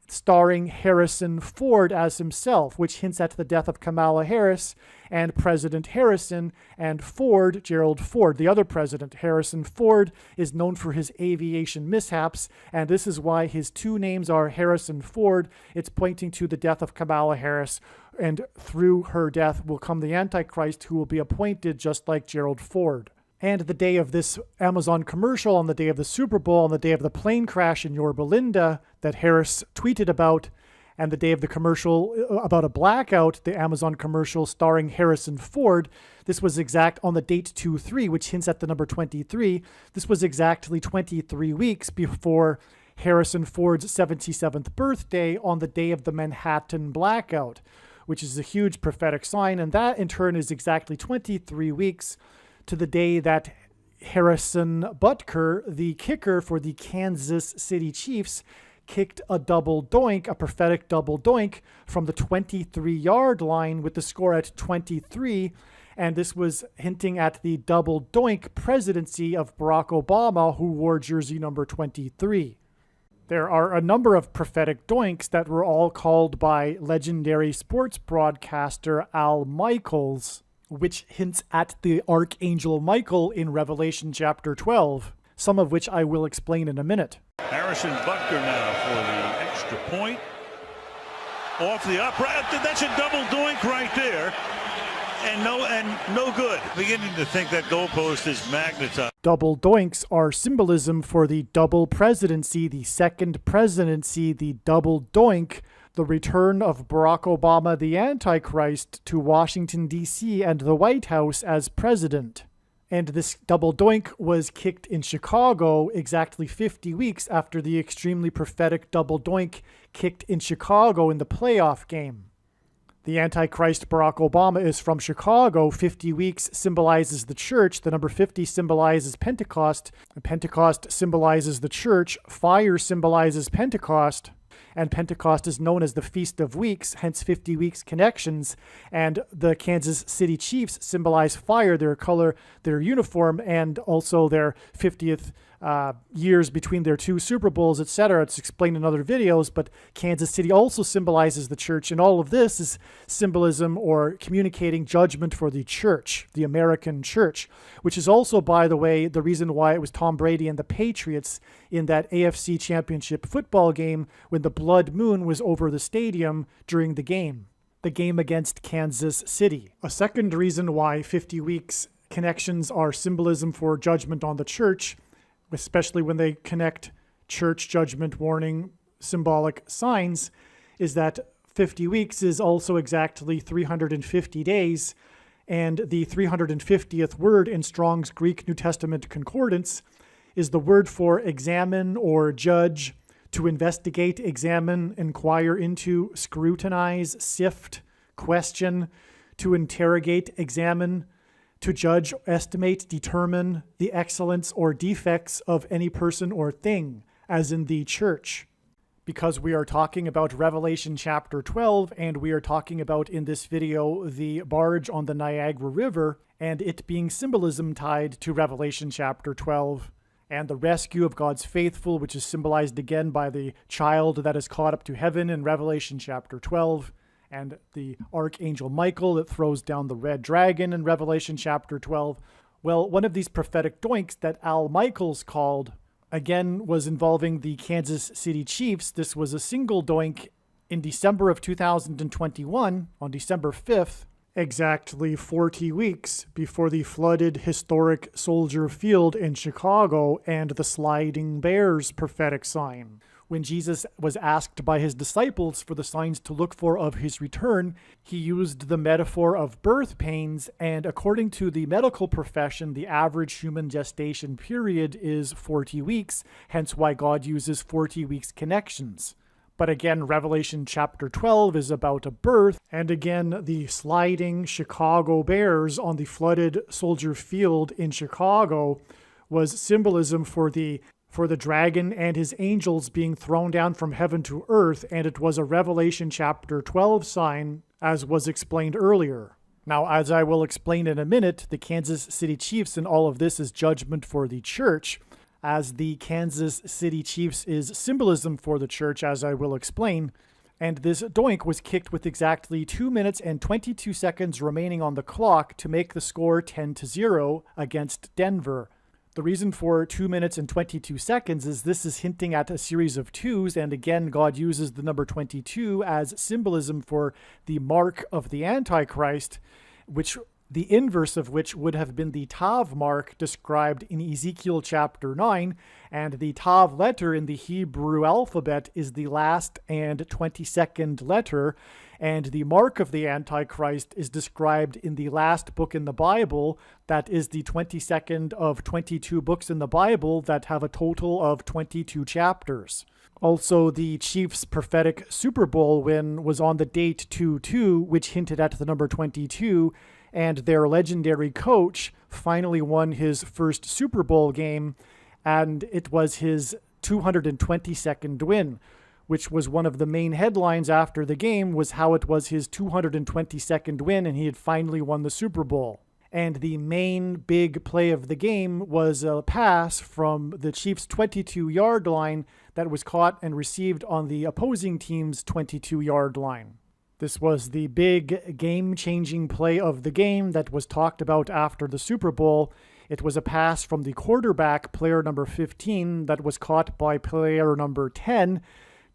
starring Harrison Ford as himself, which hints at the death of Kamala Harris and President Harrison, and Ford, Gerald Ford, the other president. Harrison Ford is known for his aviation mishaps, and this is why his two names are Harrison Ford. It's pointing to the death of Kamala Harris, and through her death will come the Antichrist, who will be appointed just like Gerald Ford. And the day of this Amazon commercial, on the day of the Super Bowl, on the day of the plane crash in Yorba Linda that Harris tweeted about, and the day of the commercial about a blackout, the Amazon commercial starring Harrison Ford, this was exact on the date 2-3, which hints at the number 23. This was exactly 23 weeks before Harrison Ford's 77th birthday on the day of the Manhattan blackout, which is a huge prophetic sign. And that in turn is exactly 23 weeks to the day that Harrison Butker, the kicker for the Kansas City Chiefs, kicked a double doink, a prophetic double doink from the 23-yard line with the score at 23. And this was hinting at the double doink presidency of Barack Obama, who wore jersey number 23. There are a number of prophetic doinks that were all called by legendary sports broadcaster Al Michaels, which hints at the Archangel Michael in Revelation chapter 12, some of which I will explain in a minute. Harrison Butker now for the extra point. Off the upright. That's a double doink right there. And no good. Beginning to think that goalpost is magnetized. Double doinks are symbolism for the double presidency, the second presidency, the double doink, the return of Barack Obama, the Antichrist, to Washington, D.C. and the White House as president. And this double doink was kicked in Chicago exactly 50 weeks after the extremely prophetic double doink kicked in Chicago in the playoff game. The Antichrist, Barack Obama, is from Chicago. 50 weeks symbolizes the church. The number 50 symbolizes Pentecost. Pentecost symbolizes the church. Fire symbolizes Pentecost. And Pentecost is known as the Feast of Weeks, hence 50 weeks connections. And the Kansas City Chiefs symbolize fire, their color, their uniform, and also their 50th years between their two Super Bowls, etc. It's explained in other videos, but Kansas City also symbolizes the church, and all of this is symbolism or communicating judgment for the church, the American church, which is also, by the way, the reason why it was Tom Brady and the Patriots in that AFC Championship football game when the blood moon was over the stadium during the game against Kansas City. A second reason why 50 weeks connections are symbolism for judgment on the church, especially when they connect church judgment warning symbolic signs, is that 50 weeks is also exactly 350 days, and the 350th word in Strong's Greek New Testament Concordance is the word for examine or judge, to investigate, examine, inquire into, scrutinize, sift, question, to interrogate, examine, to judge, estimate, determine the excellence or defects of any person or thing, as in the church. Because we are talking about Revelation chapter 12, and we are talking about in this video the barge on the Niagara River, and it being symbolism tied to Revelation chapter 12, and the rescue of God's faithful, which is symbolized again by the child that is caught up to heaven in Revelation chapter 12, and the Archangel Michael that throws down the red dragon in Revelation chapter 12. Well, one of these prophetic doinks that Al Michaels called, again, was involving the Kansas City Chiefs. This was a single doink in December of 2021, on December 5th, exactly 40 weeks before the flooded historic Soldier Field in Chicago and the sliding bears prophetic sign. When Jesus was asked by his disciples for the signs to look for of his return, he used the metaphor of birth pains, and according to the medical profession, the average human gestation period is 40 weeks, hence why God uses 40 weeks connections. But again, Revelation chapter 12 is about a birth, and again, the sliding Chicago bears on the flooded Soldier Field in Chicago was symbolism for the dragon and his angels being thrown down from heaven to earth, and it was a Revelation chapter 12 sign, as was explained earlier. Now, as I will explain in a minute, the Kansas City Chiefs and all of this is judgment for the church, as the Kansas City Chiefs is symbolism for the church, as I will explain. And this doink was kicked with exactly 2 minutes and 22 seconds remaining on the clock to make the score 10-0 against Denver. The reason for 2 minutes and 22 seconds is this is hinting at a series of twos, and again, God uses the number 22 as symbolism for the mark of the Antichrist, which the inverse of which would have been the Tav mark described in Ezekiel chapter 9, and the Tav letter in the Hebrew alphabet is the last and 22nd letter, and the mark of the Antichrist is described in the last book in the Bible, that is the 22nd of 22 books in the Bible that have a total of 22 chapters. Also, the Chiefs' prophetic Super Bowl win was on the date 2-2, which hinted at the number 22, and their legendary coach finally won his first Super Bowl game, and it was his 222nd win, which was one of the main headlines after the game, was how it was his 222nd win and he had finally won the Super Bowl. And the main big play of the game was a pass from the Chiefs' 22-yard line that was caught and received on the opposing team's 22-yard line. This was the big game-changing play of the game that was talked about after the Super Bowl. It was a pass from the quarterback, player number 15, that was caught by player number 10.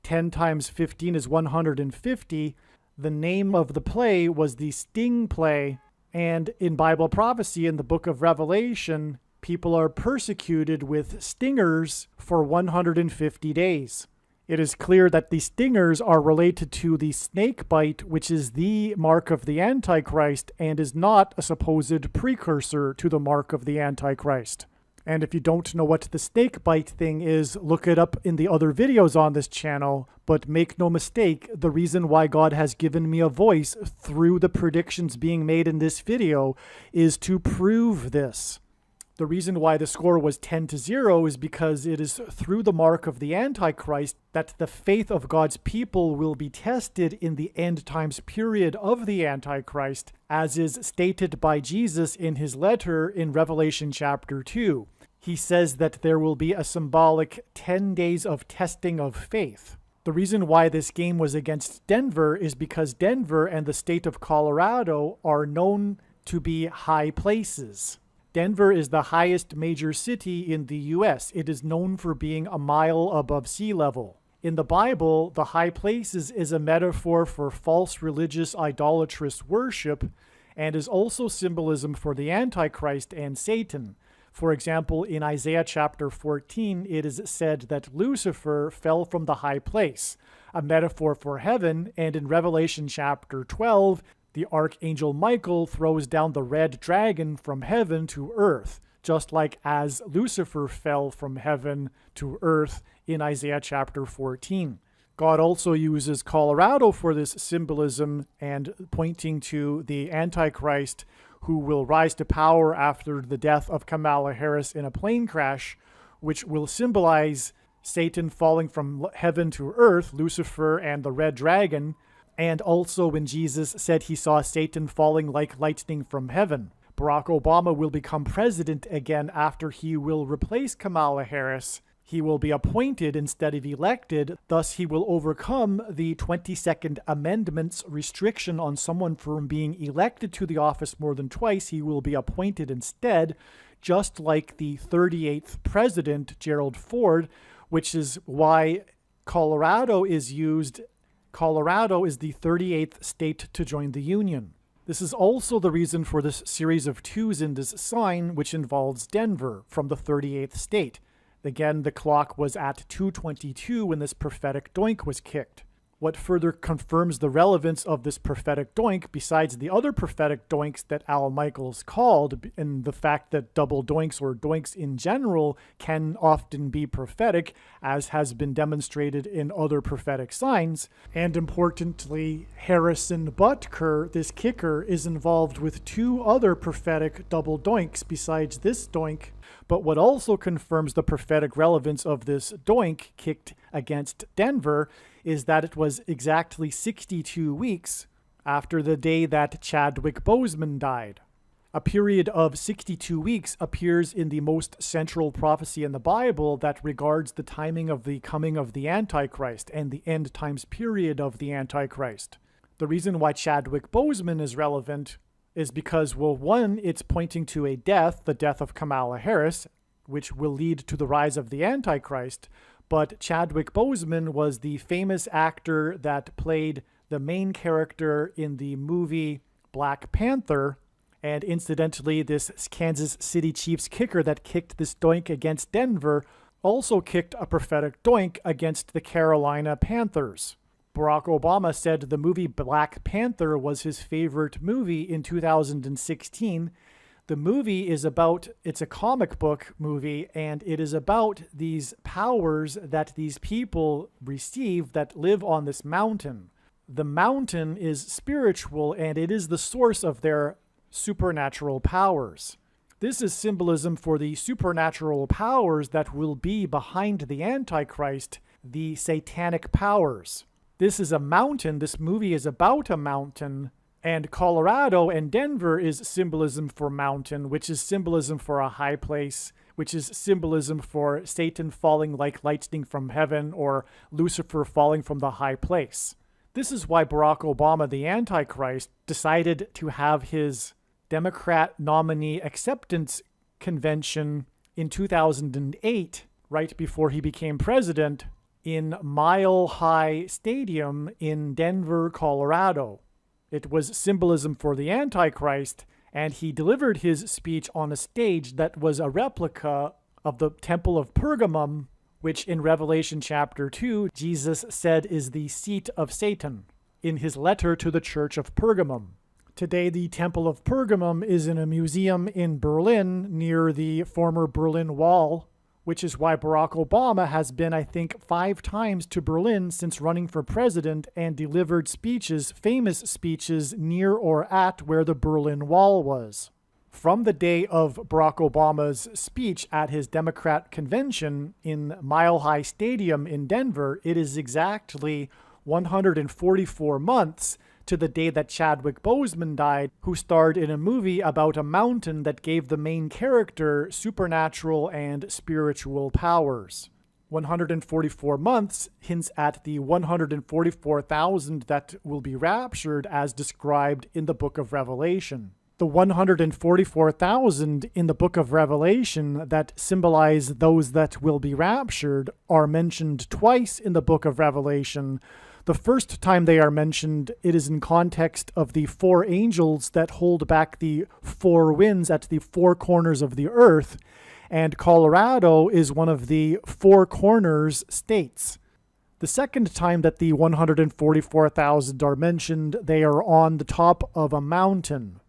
10 times 15 is 150. The name of the play was the sting play, and in Bible prophecy in the book of Revelation, people are persecuted with stingers for 150 days. It is clear that the stingers are related to the snake bite, which is the mark of the Antichrist and is not a supposed precursor to the mark of the Antichrist. And if you don't know what the snake bite thing is, look it up in the other videos on this channel. But make no mistake, the reason why God has given me a voice through the predictions being made in this video is to prove this. The reason why the score was 10-0 is because it is through the mark of the Antichrist that the faith of God's people will be tested in the end times period of the Antichrist, as is stated by Jesus in his letter in Revelation chapter 2. He says that there will be a symbolic 10 days of testing of faith. The reason why this game was against Denver is because Denver and the state of Colorado are known to be high places. Denver is the highest major city in the U.S. It is known for being a mile above sea level. In the Bible, the high places is a metaphor for false religious idolatrous worship and is also symbolism for the Antichrist and Satan. For example, in Isaiah chapter 14, it is said that Lucifer fell from the high place, a metaphor for heaven, and in Revelation chapter 12, the archangel Michael throws down the red dragon from heaven to earth, just like as Lucifer fell from heaven to earth in Isaiah chapter 14. God also uses Colorado for this symbolism and pointing to the Antichrist who will rise to power after the death of Kamala Harris in a plane crash, which will symbolize Satan falling from heaven to earth, Lucifer and the red dragon, and also when Jesus said he saw Satan falling like lightning from heaven. Barack Obama will become president again after he will replace Kamala Harris. He will be appointed instead of elected, thus he will overcome the 22nd Amendment's restriction on someone from being elected to the office more than twice. He will be appointed instead, just like the 38th president, Gerald Ford, which is why Colorado is used. Colorado is the 38th state to join the Union. This is also the reason for this series of 2s in this sign, which involves Denver from the 38th state. Again, the clock was at 2:22 when this prophetic doink was kicked. What further confirms the relevance of this prophetic doink, besides the other prophetic doinks that Al Michaels called, and the fact that double doinks or doinks in general can often be prophetic, as has been demonstrated in other prophetic signs, and importantly, Harrison Butker, this kicker, is involved with 2 other prophetic double doinks besides this doink. But what also confirms the prophetic relevance of this doink kicked against Denver is that it was exactly 62 weeks after the day that Chadwick Boseman died. A period of 62 weeks appears in the most central prophecy in the Bible that regards the timing of the coming of the Antichrist and the end times period of the Antichrist. The reason why Chadwick Boseman is relevant is because, well, one, it's pointing to a death, the death of Kamala Harris, which will lead to the rise of the Antichrist. But Chadwick Boseman was the famous actor that played the main character in the movie Black Panther. And incidentally, this Kansas City Chiefs kicker that kicked this doink against Denver also kicked a prophetic doink against the Carolina Panthers. Barack Obama said the movie Black Panther was his favorite movie in 2016. The movie is it's a comic book movie, and it is about these powers that these people receive that live on this mountain. The mountain is spiritual, and it is the source of their supernatural powers. This is symbolism for the supernatural powers that will be behind the Antichrist, the satanic powers. This is a mountain. This movie is about a mountain, and Colorado and Denver is symbolism for mountain, which is symbolism for a high place, which is symbolism for Satan falling like lightning from heaven or Lucifer falling from the high place. This is why Barack Obama, the Antichrist, decided to have his Democrat nominee acceptance convention in 2008, right before he became president, in Mile High Stadium in Denver, Colorado. It was symbolism for the Antichrist, and he delivered his speech on a stage that was a replica of the Temple of Pergamum, which in Revelation chapter 2, Jesus said is the seat of Satan, in his letter to the Church of Pergamum. Today, the Temple of Pergamum is in a museum in Berlin near the former Berlin Wall, which is why Barack Obama has been, I think, 5 times to Berlin since running for president and delivered speeches, famous speeches, near or at where the Berlin Wall was. From the day of Barack Obama's speech at his Democrat convention in Mile High Stadium in Denver, it is exactly 144 months to the day that Chadwick Boseman died, who starred in a movie about a mountain that gave the main character supernatural and spiritual powers. 144 months hints at the 144,000 that will be raptured as described in the book of Revelation. The 144,000 in the book of Revelation that symbolize those that will be raptured are mentioned twice in the book of Revelation. The first time they are mentioned, it is in context of the 4 angels that hold back the 4 winds at the 4 corners of the earth, and Colorado is one of the 4 corners states. The second time that the 144,000 are mentioned, they are on the top of a mountain.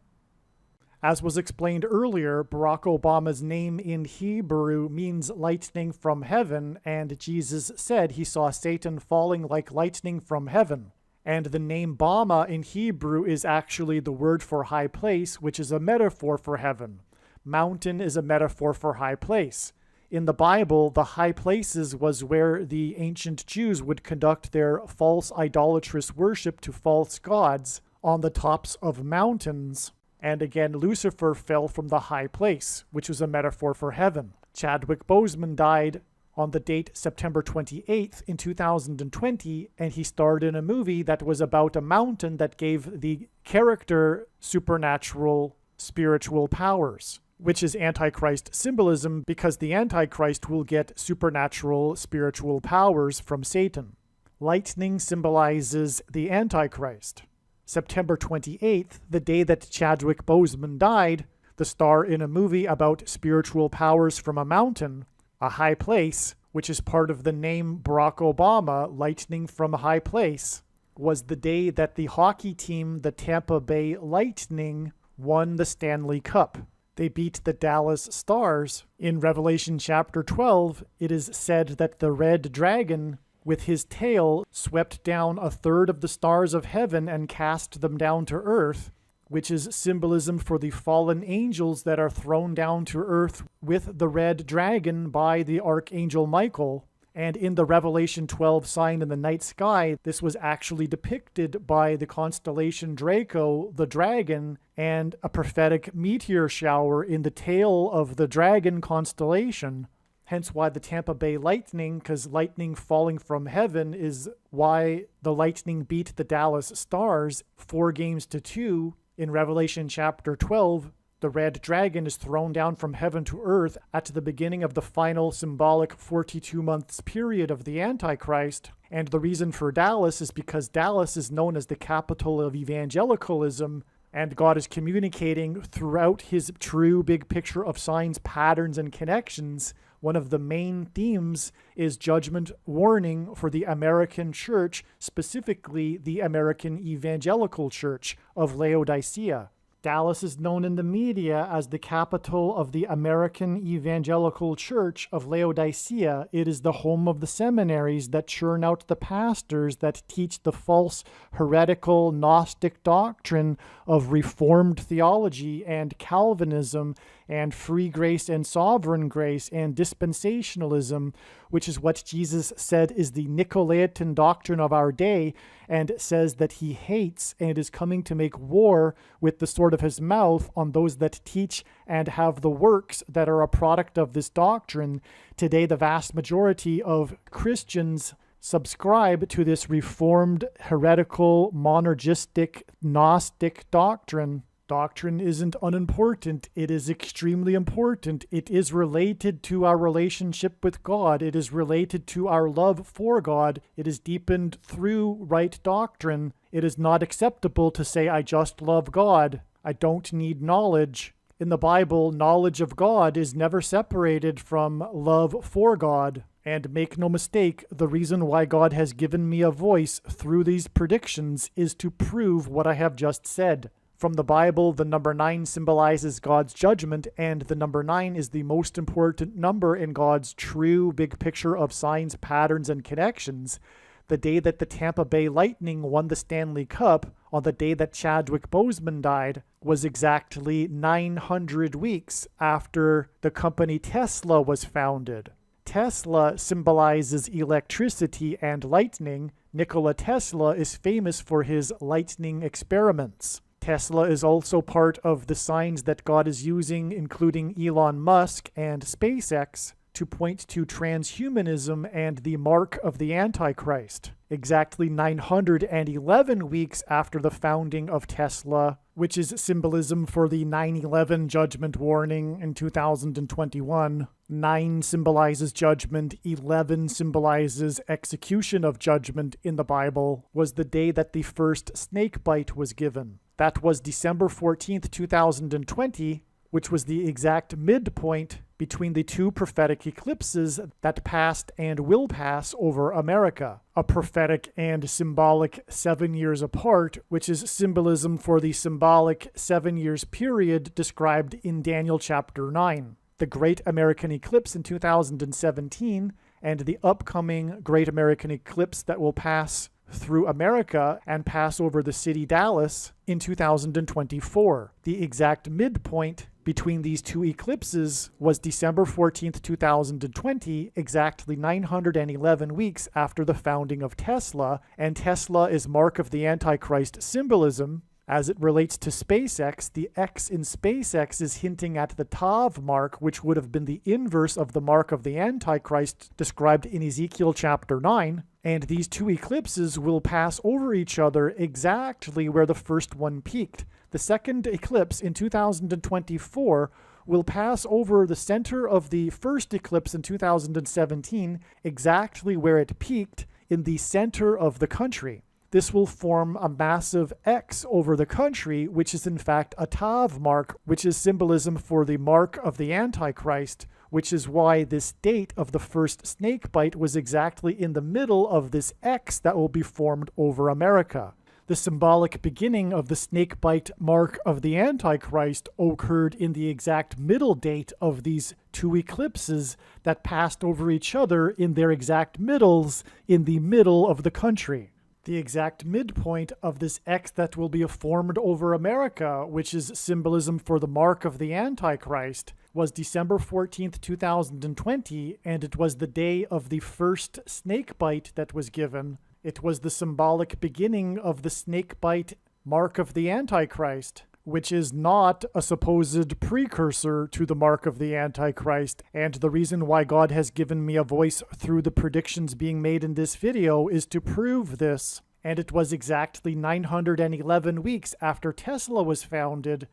As was explained earlier, Barack Obama's name in Hebrew means lightning from heaven, and Jesus said he saw Satan falling like lightning from heaven. And the name Bama in Hebrew is actually the word for high place, which is a metaphor for heaven. Mountain is a metaphor for high place. In the Bible, the high places was where the ancient Jews would conduct their false idolatrous worship to false gods on the tops of mountains. And again, Lucifer fell from the high place, which was a metaphor for heaven. Chadwick Boseman died on the date September 28th in 2020, and he starred in a movie that was about a mountain that gave the character supernatural spiritual powers, which is Antichrist symbolism because the Antichrist will get supernatural spiritual powers from Satan. Lightning symbolizes the Antichrist. September 28th, the day that Chadwick Boseman died, the star in a movie about spiritual powers from a mountain, a high place, which is part of the name Barack Obama, lightning from a high place, was the day that the hockey team, the Tampa Bay Lightning, won the Stanley Cup. They beat the Dallas Stars. In Revelation chapter 12, it is said that the red dragon, with his tail, swept down a third of the stars of heaven and cast them down to earth, which is symbolism for the fallen angels that are thrown down to earth with the red dragon by the archangel Michael. And in the Revelation 12 sign in the night sky, this was actually depicted by the constellation Draco, the dragon, and a prophetic meteor shower in the tail of the dragon constellation. Hence why the Tampa Bay Lightning, because lightning falling from heaven is why the Lightning beat the Dallas Stars 4-2. In Revelation chapter 12, the red dragon is thrown down from heaven to earth at the beginning of the final symbolic 42 months period of the Antichrist. And the reason for Dallas is because Dallas is known as the capital of evangelicalism, and God is communicating throughout his true big picture of signs, patterns, and connections. One of the main themes is judgment warning for the American church, specifically the American Evangelical Church of Laodicea. Dallas is known in the media as the capital of the American Evangelical Church of Laodicea. It is the home of the seminaries that churn out the pastors that teach the false, heretical, Gnostic doctrine of Reformed theology and Calvinism and free grace and sovereign grace and dispensationalism, which is what Jesus said is the Nicolaitan doctrine of our day, and says that he hates and is coming to make war with the sword of his mouth on those that teach and have the works that are a product of this doctrine. Today, the vast majority of Christians subscribe to this reformed, heretical, monergistic, Gnostic doctrine. Doctrine isn't unimportant. It is extremely important. It is related to our relationship with God. It is related to our love for God. It is deepened through right doctrine. It is not acceptable to say, I just love God. I don't need knowledge. In the Bible, knowledge of God is never separated from love for God. And make no mistake, the reason why God has given me a voice through these predictions is to prove what I have just said. From the Bible, the number 9 symbolizes God's judgment, and the number 9 is the most important number in God's true big picture of signs, patterns, and connections. The day that the Tampa Bay Lightning won the Stanley Cup, on the day that Chadwick Boseman died, was exactly 900 weeks after the company Tesla was founded. Tesla symbolizes electricity and lightning. Nikola Tesla is famous for his lightning experiments. Tesla is also part of the signs that God is using, including Elon Musk and SpaceX, to point to transhumanism and the mark of the Antichrist. Exactly 911 weeks after the founding of Tesla, which is symbolism for the 9/11 judgment warning in 2021. 9 symbolizes judgment, 11 symbolizes execution of judgment in the Bible, was the day that the first snake bite was given. That was December 14th, 2020, which was the exact midpoint between the two prophetic eclipses that passed and will pass over America. A prophetic and symbolic 7 years apart, which is symbolism for the symbolic 7 years period described in Daniel chapter 9. The Great American Eclipse in 2017 and the upcoming Great American Eclipse that will pass through America and pass over the city Dallas in 2024. The exact midpoint between these two eclipses was December 14th, 2020, exactly 911 weeks after the founding of Tesla, and Tesla is mark of the Antichrist symbolism. As it relates to SpaceX, the X in SpaceX is hinting at the Tav mark, which would have been the inverse of the mark of the Antichrist described in Ezekiel chapter 9. And these two eclipses will pass over each other exactly where the first one peaked. The second eclipse in 2024 will pass over the center of the first eclipse in 2017, exactly where it peaked in the center of the country. This will form a massive X over the country, which is in fact a Tav mark, which is symbolism for the mark of the Antichrist, which is why this date of the first snake bite was exactly in the middle of this X that will be formed over America. The symbolic beginning of the snake bite mark of the Antichrist occurred in the exact middle date of these two eclipses that passed over each other in their exact middles in the middle of the country. The exact midpoint of this X that will be formed over America, which is symbolism for the mark of the Antichrist, was December 14th, 2020, and it was the day of the first snake bite that was given. It was the symbolic beginning of the snake bite mark of the Antichrist, which is not a supposed precursor to the mark of the Antichrist. And the reason why God has given me a voice through the predictions being made in this video is to prove this. And it was exactly 911 weeks after Tesla was founded,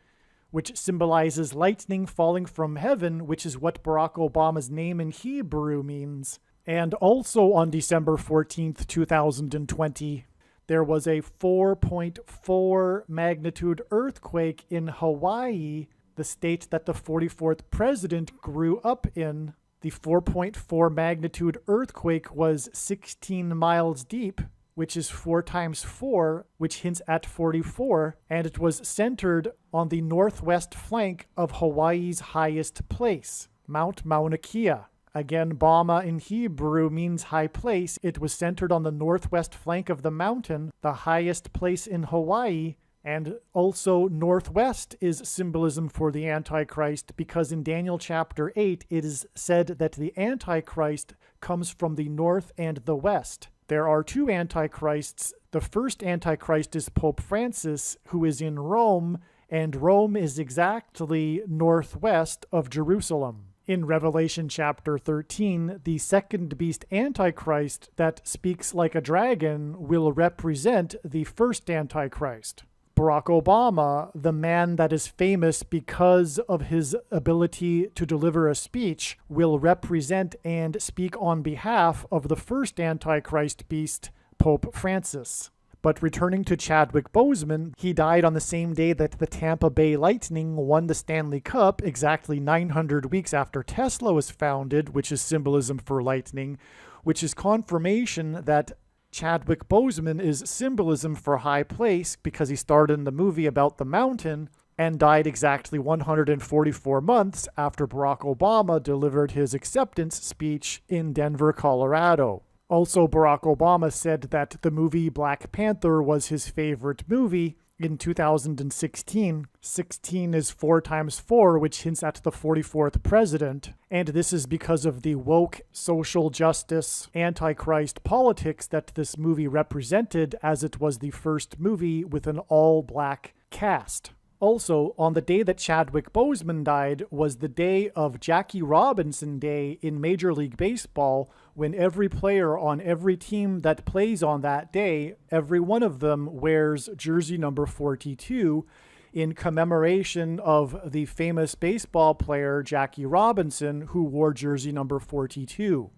which symbolizes lightning falling from heaven, which is what Barack Obama's name in Hebrew means. And also on December 14th, 2020, there was a 4.4 magnitude earthquake in Hawaii, the state that the 44th president grew up in. The 4.4 magnitude earthquake was 16 miles deep, which is 4 times 4, which hints at 44, and it was centered on the northwest flank of Hawaii's highest place, Mount Mauna Kea. Again, Bama in Hebrew means high place. It was centered on the northwest flank of the mountain, the highest place in Hawaii, and also northwest is symbolism for the Antichrist, because in Daniel chapter 8 it is said that the Antichrist comes from the north and the west. There are two Antichrists. The first Antichrist is Pope Francis, who is in Rome, and Rome is exactly northwest of Jerusalem. In Revelation chapter 13, the second beast Antichrist that speaks like a dragon will represent the first Antichrist. Barack Obama, the man that is famous because of his ability to deliver a speech, will represent and speak on behalf of the first Antichrist beast, Pope Francis. But returning to Chadwick Boseman, he died on the same day that the Tampa Bay Lightning won the Stanley Cup, exactly 900 weeks after Tesla was founded, which is symbolism for lightning, which is confirmation that Chadwick Boseman is symbolism for high place because he starred in the movie about the mountain and died exactly 144 months after Barack Obama delivered his acceptance speech in Denver, Colorado. Also, Barack Obama said that the movie Black Panther was his favorite movie in 2016. 16 is 4 times 4, which hints at the 44th president. And this is because of the woke, social justice, antichrist politics that this movie represented, as it was the first movie with an all-black cast. Also, on the day that Chadwick Boseman died was the day of Jackie Robinson Day in Major League Baseball, when every player on every team that plays on that day, every one of them wears jersey number 42 in commemoration of the famous baseball player Jackie Robinson, who wore jersey number 42.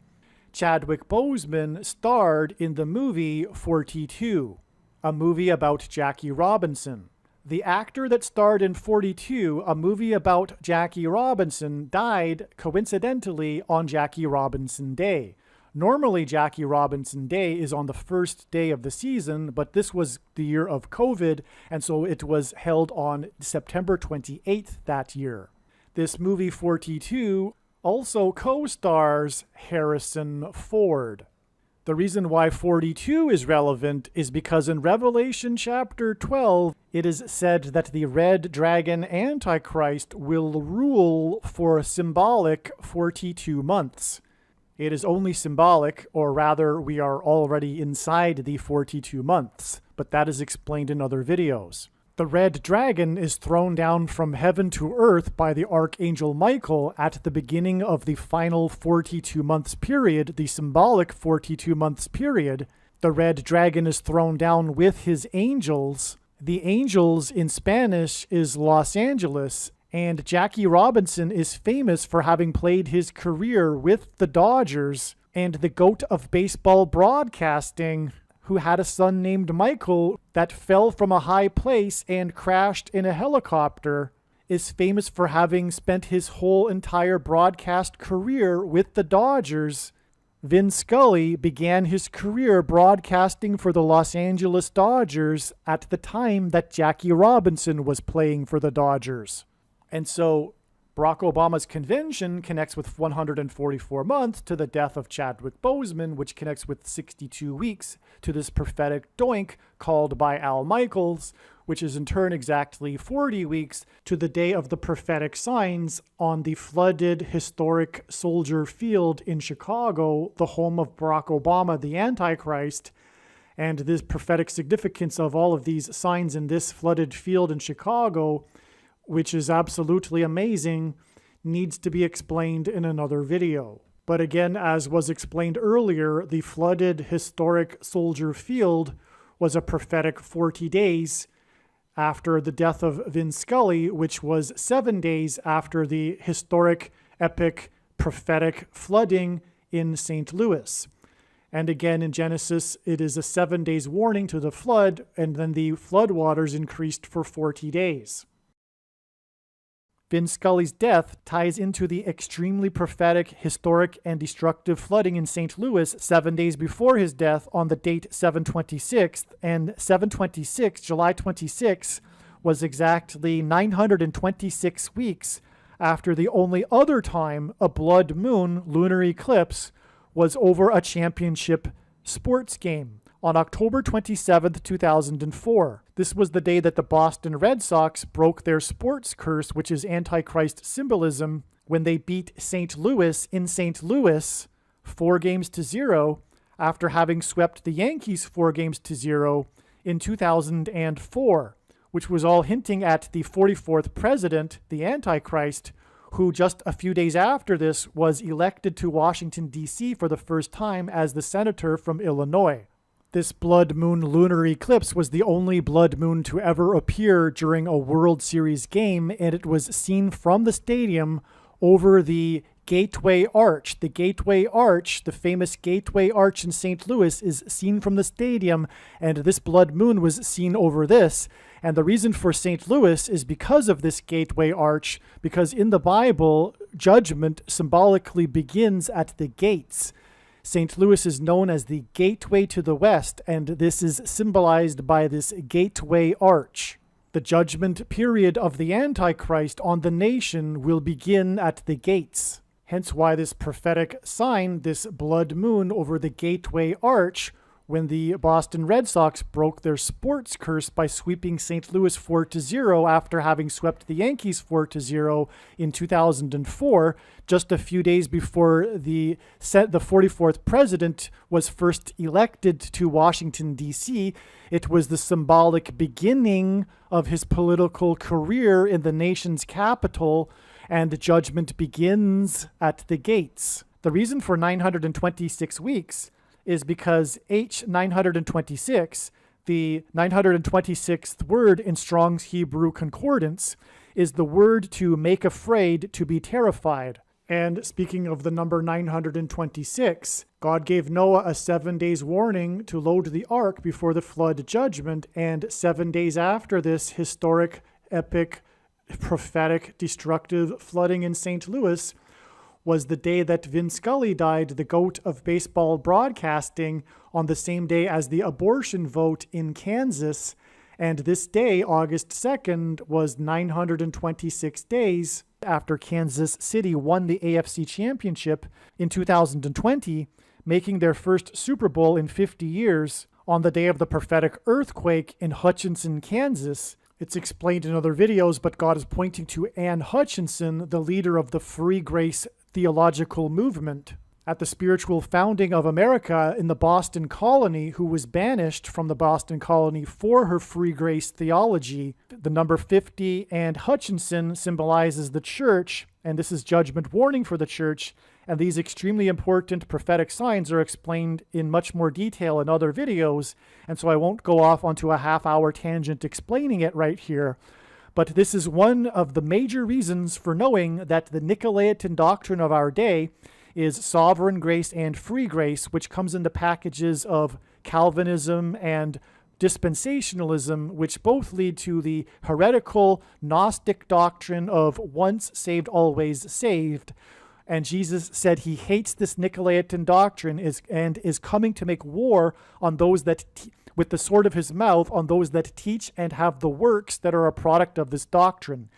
Chadwick Boseman starred in the movie 42, a movie about Jackie Robinson. The actor that starred in 42, a movie about Jackie Robinson, died coincidentally on Jackie Robinson Day. Normally, Jackie Robinson Day is on the first day of the season, but this was the year of COVID, and so it was held on September 28th that year. This movie 42 also co-stars Harrison Ford. The reason why 42 is relevant is because in Revelation chapter 12, it is said that the red dragon Antichrist will rule for a symbolic 42 months. It is only symbolic, or rather, we are already inside the 42 months, but that is explained in other videos. The red dragon is thrown down from heaven to earth by the archangel Michael at the beginning of the final 42 months period, the symbolic 42 months period. The red dragon is thrown down with his angels. The angels in Spanish is Los Angeles, and Jackie Robinson is famous for having played his career with the Dodgers, and the GOAT of baseball broadcasting, who had a son named Michael that fell from a high place and crashed in a helicopter, is famous for having spent his whole entire broadcast career with the Dodgers. Vin Scully began his career broadcasting for the Los Angeles Dodgers at the time that Jackie Robinson was playing for the Dodgers. And so Barack Obama's convention connects with 144 months to the death of Chadwick Boseman, which connects with 62 weeks to this prophetic doink called by Al Michaels, which is in turn exactly 40 weeks to the day of the prophetic signs on the flooded historic Soldier Field in Chicago, the home of Barack Obama, the Antichrist. And this prophetic significance of all of these signs in this flooded field in Chicago, which is absolutely amazing, needs to be explained in another video. But again, as was explained earlier, the flooded historic Soldier Field was a prophetic 40 days after the death of Vin Scully, which was 7 days after the historic, epic, prophetic flooding in St. Louis. And again, in Genesis, it is a 7 days warning to the flood, and then the flood waters increased for 40 days. Vin Scully's death ties into the extremely prophetic, historic, and destructive flooding in St. Louis 7 days before his death on the date 7/26, and 7/26, July 26, was exactly 926 weeks after the only other time a blood moon lunar eclipse was over a championship sports game. On October 27, 2004. This was the day that the Boston Red Sox broke their sports curse, which is Antichrist symbolism, when they beat St. Louis in St. Louis 4-0 after having swept the Yankees 4-0 in 2004, which was all hinting at the 44th president, the Antichrist, who just a few days after this was elected to Washington, D.C. for the first time as the senator from Illinois. This blood moon lunar eclipse was the only blood moon to ever appear during a World Series game, and it was seen from the stadium over the Gateway Arch. The Gateway Arch, the famous Gateway Arch in St. Louis, is seen from the stadium, and this blood moon was seen over this. And the reason for St. Louis is because of this Gateway Arch, because in the Bible, judgment symbolically begins at the gates. St. Louis is known as the gateway to the west, and this is symbolized by this gateway arch. The judgment period of the Antichrist on the nation will begin at the gates. Hence why this prophetic sign, this blood moon over the gateway arch, when the Boston Red Sox broke their sports curse by sweeping St. Louis 4-0 after having swept the Yankees 4-0 in 2004, just a few days before the 44th president was first elected to Washington, D.C. It was the symbolic beginning of his political career in the nation's capital, and judgment begins at the gates. The reason for 926 weeks is because H926, the 926th word in Strong's Hebrew Concordance, is the word to make afraid, to be terrified. And speaking of the number 926, God gave Noah a 7 days warning to load the ark before the flood judgment, and 7 days after this historic, epic, prophetic, destructive flooding in St. Louis was the day that Vin Scully died, the GOAT of baseball broadcasting, on the same day as the abortion vote in Kansas. And this day, August 2nd, was 926 days after Kansas City won the AFC Championship in 2020, making their first Super Bowl in 50 years on the day of the prophetic earthquake in Hutchinson, Kansas. It's explained in other videos, but God is pointing to Ann Hutchinson, the leader of the Free Grace theological movement. at the spiritual founding of America in the Boston colony, who was banished from the Boston colony for her free grace theology. The number 50 and Hutchinson symbolizes the church, and this is judgment warning for the church. And these extremely important prophetic signs are explained in much more detail in other videos, and so I won't go off onto a half-hour tangent explaining it right here. But this is one of the major reasons for knowing that the Nicolaitan doctrine of our day is sovereign grace and free grace, which comes in the packages of Calvinism and dispensationalism, which both lead to the heretical Gnostic doctrine of once saved, always saved. And Jesus said he hates this Nicolaitan doctrine and is coming to make war on those that, with the sword of his mouth, on those that teach and have the works that are a product of this doctrine.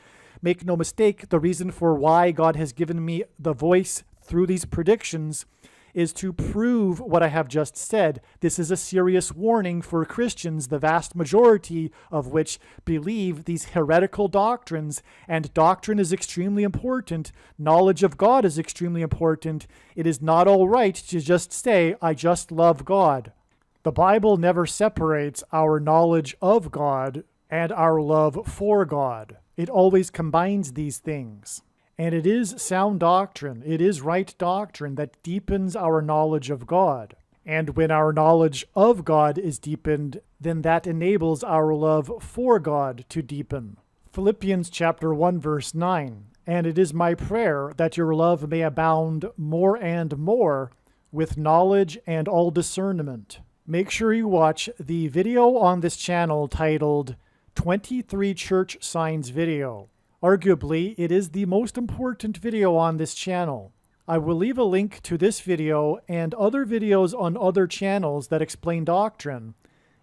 Make no mistake, the reason for why God has given me the voice through these predictions is to prove what I have just said. This is a serious warning for Christians, the vast majority of which believe these heretical doctrines, and doctrine is extremely important. Knowledge of God is extremely important. It is not all right to just say, I just love God. The Bible never separates our knowledge of God and our love for God. It always combines these things. And it is sound doctrine, it is right doctrine that deepens our knowledge of God. And when our knowledge of God is deepened, then that enables our love for God to deepen. Philippians chapter 1, verse 9, and it is my prayer that your love may abound more and more with knowledge and all discernment. Make sure you watch the video on this channel titled 23 Church Signs Video. Arguably, it is the most important video on this channel. I will leave a link to this video and other videos on other channels that explain doctrine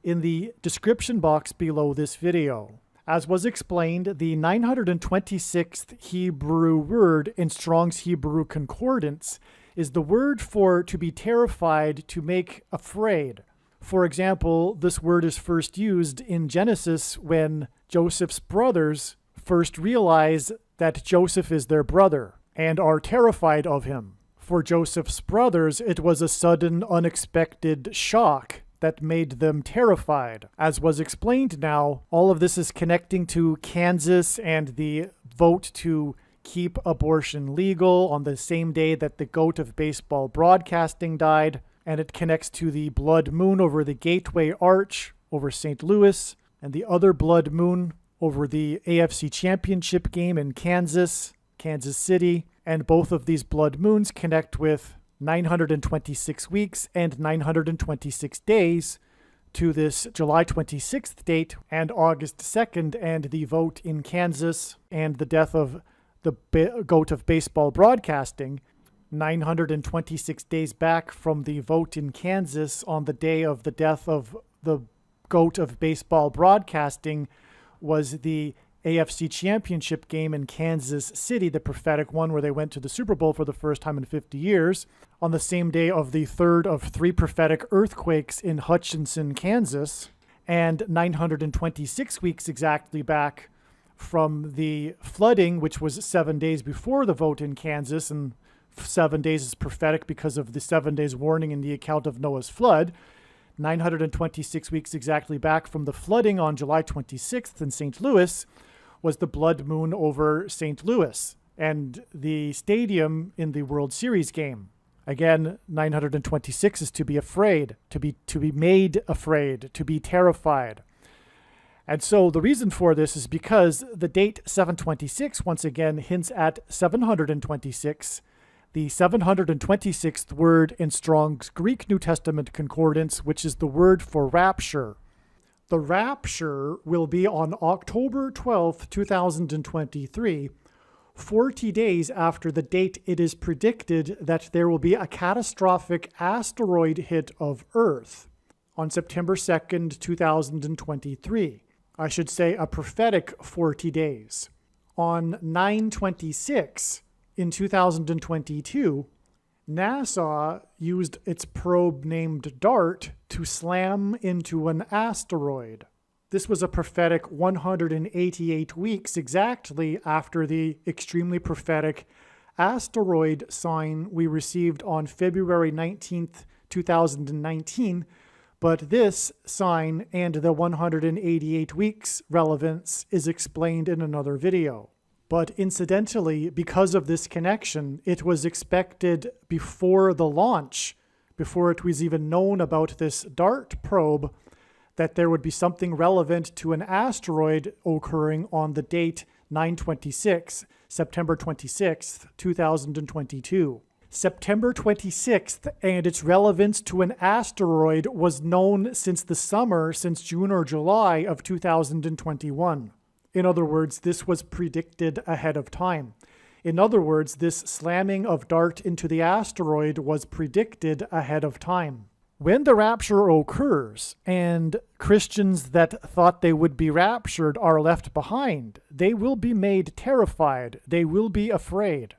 in the description box below this video. As was explained, the 926th Hebrew word in Strong's Hebrew Concordance is the word for to be terrified, to make afraid. For example, this word is first used in Genesis when Joseph's brothers first realize that Joseph is their brother and are terrified of him. For Joseph's brothers, it was a sudden, unexpected shock that made them terrified. As was explained now, all of this is connecting to Kansas and the vote to keep abortion legal on the same day that the goat of baseball broadcasting died, and it connects to the blood moon over the Gateway Arch over St. Louis, and the other blood moon over the AFC Championship game in Kansas City, and both of these blood moons connect with 926 weeks and 926 days to this July 26th date and August 2nd and the vote in Kansas and the death of the goat of baseball broadcasting. 926 days back from the vote in Kansas on the day of the death of the goat of baseball broadcasting was the AFC Championship game in Kansas City, the prophetic one where they went to the Super Bowl for the first time in 50 years, on the same day of the third of 3 prophetic earthquakes in Hutchinson, Kansas, and 926 weeks exactly back from the flooding, which was 7 days before the vote in Kansas, and 7 days is prophetic because of the 7 days warning in the account of Noah's flood. 926 weeks exactly back from the flooding on July 26th in St. Louis was the blood moon over St. Louis and the stadium in the World Series game. Again, 926 is to be afraid, to be made afraid, to be terrified. And so the reason for this is because the date 726 once again hints at 726, the 726th word in Strong's Greek New Testament Concordance, which is the word for rapture. The rapture will be on October 12th, 2023, 40 days after the date it is predicted that there will be a catastrophic asteroid hit of Earth on September 2nd, 2023. I should say a prophetic 40 days. On 9/26 in 2022, NASA used its probe named DART to slam into an asteroid. This was a prophetic 188 weeks exactly after the extremely prophetic asteroid sign we received on February 19th, 2019, but this sign and the 188 weeks relevance is explained in another video. But incidentally, because of this connection, it was expected before the launch, before it was even known about this DART probe, that there would be something relevant to an asteroid occurring on the date 9/26, September 26th, 2022. September 26th and its relevance to an asteroid was known since the summer, since June or July of 2021. In other words, this was predicted ahead of time. In other words, this slamming of DART into the asteroid was predicted ahead of time. When the rapture occurs and Christians that thought they would be raptured are left behind, they will be made terrified. They will be afraid.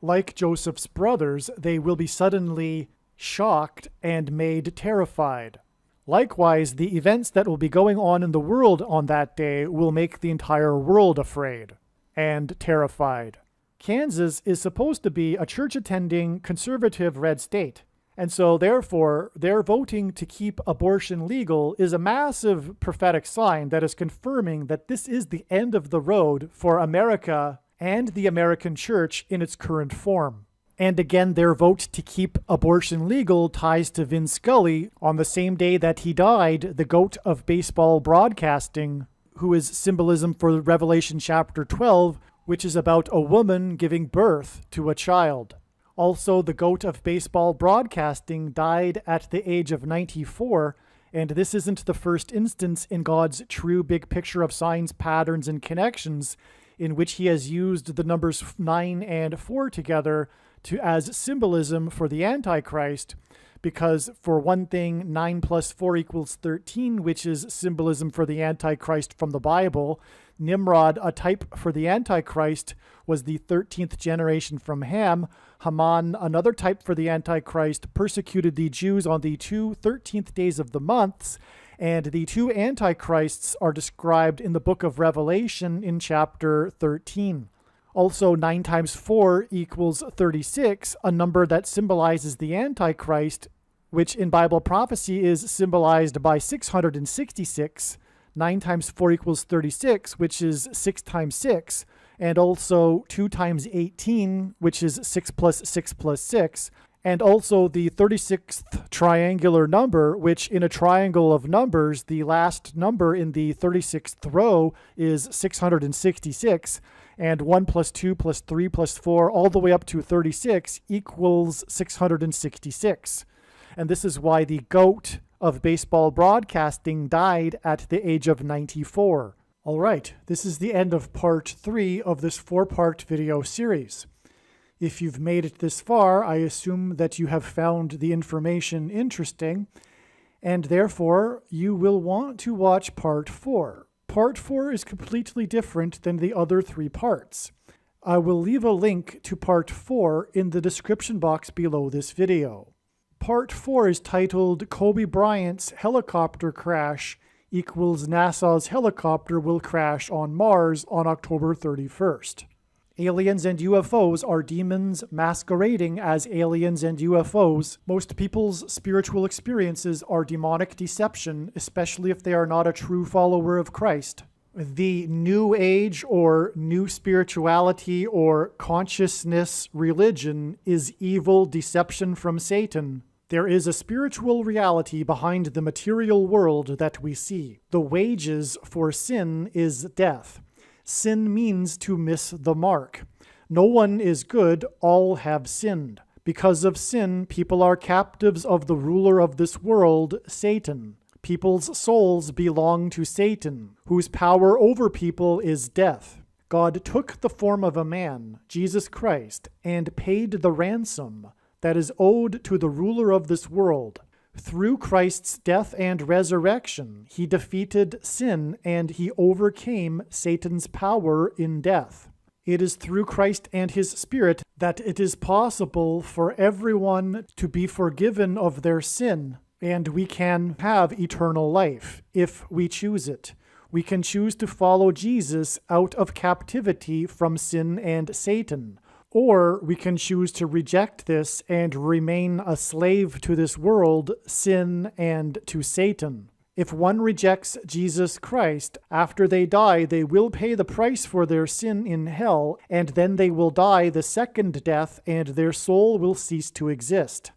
Like Joseph's brothers, they will be suddenly shocked and made terrified. Likewise, the events that will be going on in the world on that day will make the entire world afraid and terrified. Kansas is supposed to be a church-attending, conservative red state. And so, therefore, their voting to keep abortion legal is a massive prophetic sign that is confirming that this is the end of the road for America and the American church in its current form. And again, their vote to keep abortion legal ties to Vin Scully on the same day that he died, the GOAT of baseball broadcasting, who is symbolism for Revelation chapter 12, which is about a woman giving birth to a child. Also, the GOAT of baseball broadcasting died at the age of 94, and this isn't the first instance in God's true big picture of signs, patterns, and connections in which he has used the numbers 9 and 4 together as symbolism for the Antichrist, because for one thing, 9 plus 4 equals 13, which is symbolism for the Antichrist from the Bible. Nimrod, a type for the Antichrist, was the 13th generation from Ham. Haman, another type for the Antichrist, persecuted the Jews on the 2 13th days of the months, and the two Antichrists are described in the book of Revelation in chapter 13. Also, 9 times 4 equals 36, a number that symbolizes the Antichrist, which in Bible prophecy is symbolized by 666. 9 times 4 equals 36, which is 6 times 6, and also 2 times 18, which is 6 plus 6 plus 6, and also the 36th triangular number, which in a triangle of numbers, the last number in the 36th row is 666, and 1 plus 2 plus 3 plus 4 all the way up to 36 equals 666. And this is why the GOAT of baseball broadcasting died at the age of 94. All right, this is the end of part 3 of this 4-part video series. If you've made it this far, I assume that you have found the information interesting, and therefore you will want to watch part 4. Part 4 is completely different than the other 3 parts. I will leave a link to part 4 in the description box below this video. Part 4 is titled Kobe Bryant's Helicopter Crash equals NASA's helicopter will crash on Mars on October 31st. Aliens and UFOs are demons masquerading as aliens and UFOs. Most people's spiritual experiences are demonic deception, especially if they are not a true follower of Christ. The New Age or New Spirituality or Consciousness religion is evil deception from Satan. There is a spiritual reality behind the material world that we see. The wages for sin is death. Sin means to miss the mark. No one is good, all have sinned. Because of sin, people are captives of the ruler of this world, Satan. People's souls belong to Satan, whose power over people is death. God took the form of a man, Jesus Christ, and paid the ransom that is owed to the ruler of this world. Through Christ's death and resurrection, he defeated sin and he overcame Satan's power in death. It is through Christ and his Spirit that it is possible for everyone to be forgiven of their sin, and we can have eternal life if we choose it. We can choose to follow Jesus out of captivity from sin and Satan. Or we can choose to reject this and remain a slave to this world, sin, and to Satan. If one rejects Jesus Christ, after they die, they will pay the price for their sin in hell, and then they will die the second death, and their soul will cease to exist.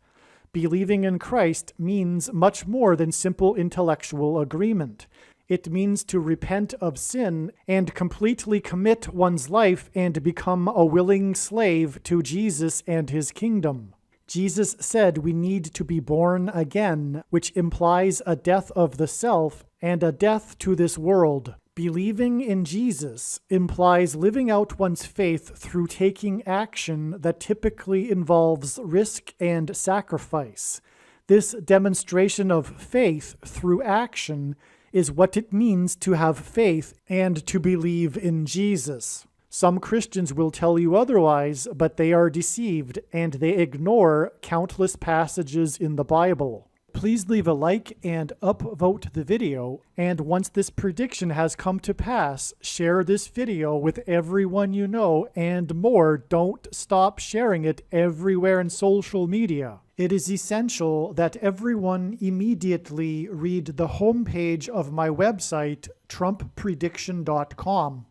Believing in Christ means much more than simple intellectual agreement. It means to repent of sin and completely commit one's life and become a willing slave to Jesus and his kingdom. Jesus said we need to be born again, which implies a death of the self and a death to this world. Believing in Jesus implies living out one's faith through taking action that typically involves risk and sacrifice. This demonstration of faith through action is what it means to have faith and to believe in Jesus. Some Christians will tell you otherwise, but they are deceived, and they ignore countless passages in the Bible. Please leave a like and upvote the video, and once this prediction has come to pass, share this video with everyone you know, and more, don't stop sharing it everywhere in social media. It is essential that everyone immediately read the homepage of my website, TrumpPrediction.com.